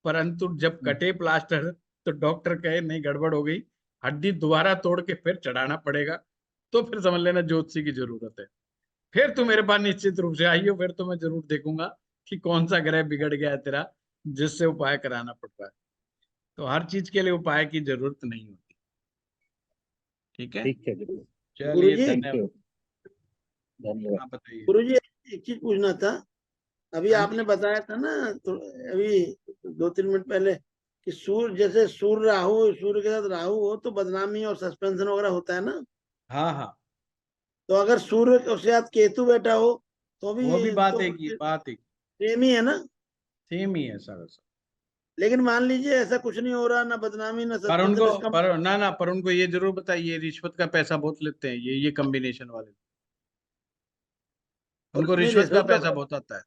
परंतु जब कटे प्लास्टर तो डॉक्टर कहे नहीं गड़बड़ हो गई, हड्डी दोबारा तोड़ के फिर चढ़ाना पड़ेगा, तो फिर समझ लेना ज्योतिषी की जरूरत है। फिर तू मेरे पास निश्चित रूप से आइयो, फिर तो मैं जरूर देखूंगा कि कौन सा ग्रह बिगड़ गया है तेरा जिससे उपाय कराना पड़ रहा है। तो हर चीज के लिए उपाय की जरूरत नहीं होती। ठीक है, ठीक है गुरुजी, चलिए गुरुजी, थैंक धन्यवाद। यू, धन्यवाद। आप बताइए। गुरुजी एक चीज पूछना था। अभी हाँ जी। आपने बताया था ना, तो अभी 2-3 मिनट पहले कि सूर्य, जैसे सूर्य राहु, सूर्य के साथ राहु हो तो बदनामी और सस्पेंशन वगैरह होता है ना। हाँ हाँ, तो अगर सूर्य के साथ केतु बैठा हो तो वो भी भी बात तो एक ही, बात एक सेम ही है ना। सेम ही है सर। लेकिन मान लीजिए ऐसा कुछ नहीं हो रहा, ना बदनामी ना पर उनको, सस्पेंशन, इसका पर ना ना, पर उनको ये जरूर बताइए रिश्वत का पैसा बहुत लेते हैं ये कॉम्बिनेशन वाले, उनको नहीं रिश्वत का रिश्वत का, पैसा बहुत आता है।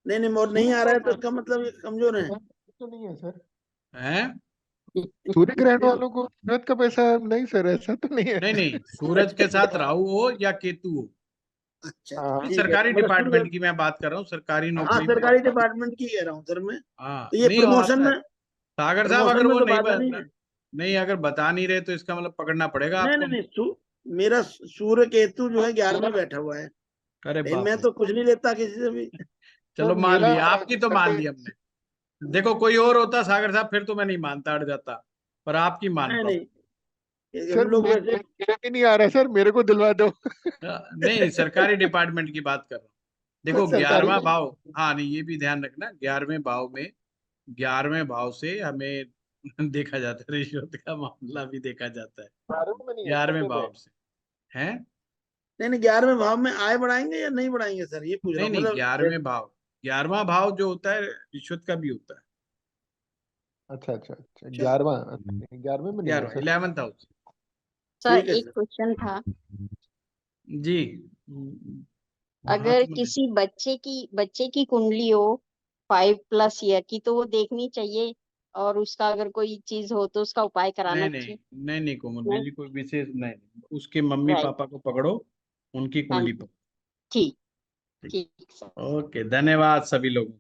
नहीं नहीं, और नहीं आ रहा है तो इसका मतलब ये कमजोर है। तो नहीं है सर, हैं? सूर्य ग्रहण वालों को सूरज का पैसा नहीं सर, ऐसा तो नहीं है। नहीं नहीं, सूरज के साथ राहु हो या केतु हो, अच्छा हाँ ठीक है, सरकारी मतलब सूर्य, डिपार्टमेंट की मैं बात कर रहा हूँ, सरकारी हाँ नौकरी में। सरकारी डिपार्टमेंट की कह रहा हूँ सर मैं। हाँ तो ये नहीं, वो प्रमोशन आता है में, सागर साहब, प्रमोशन अगर में वो तो नहीं बाधा नहीं है। नहीं अगर बता नहीं रहे तो इसका मतलब पकड़ना पड़ेगा नहीं आपको। नहीं नहीं, मेरा सूर्य केतु जो है 11 में बैठा हुआ है। अरे नहीं, बाप मैं रे, तो कुछ नहीं लेता किसी से भी। चलो सर मान मेरा लिया, आपकी तो मान ली हमने। देखो कोई और होता सागर साहब फिर तो मैं नहीं मानता, अड़ जाता, पर आपकी नहीं मानता हूँ। नहीं, ये हम सर लोग वैसे, मेरा भी नहीं आ रहा सर, मेरे को दिलवा दो। नहीं, सरकारी डिपार्टमेंट की बात कर रहा हूँ। देखो सरकारी 11वां भाव, हाँ नहीं ये भी ध्यान रखना, 11वें भाव में, 11वें भाव से हमें देखा जाता है, रिश्वत का मामला भी देखा जाता है प्रारंभ में नहीं है सर 11वें मेरे। भाव से। है? नहीं नहीं, 11वें भाव में आय बढ़ाएंगे या नहीं बढ़ाएंगे सर, ये पूछ रहा नहीं हूँ नहीं, मतलब 11वें भाव, 11वां भाव जो होता है रिश्वत का भी होता है। अच्छा अच्छा अच्छा, अच्छा 11वां, 11वें में नहीं है 11वां सर। 11th house. सर ठीक है एक सर। क्वेश्चन था। जी, अगर महात्मा है। किसी बच्चे की कुंडली हो 5+ ईयर की तो वो देखनी चाहिए, और उसका अगर कोई चीज हो तो उसका उपाय कराना नहीं नहीं चाहिए? नहीं नहीं, कोमल नहीं, जी कोई विशेष नहीं, उसके मम्मी राइट, पापा को पकड़ो, उनकी हाँ कुंडली जी, पकड़ो। ठीक, ठीक सर। ओके, धन्यवाद सभी लोगों को।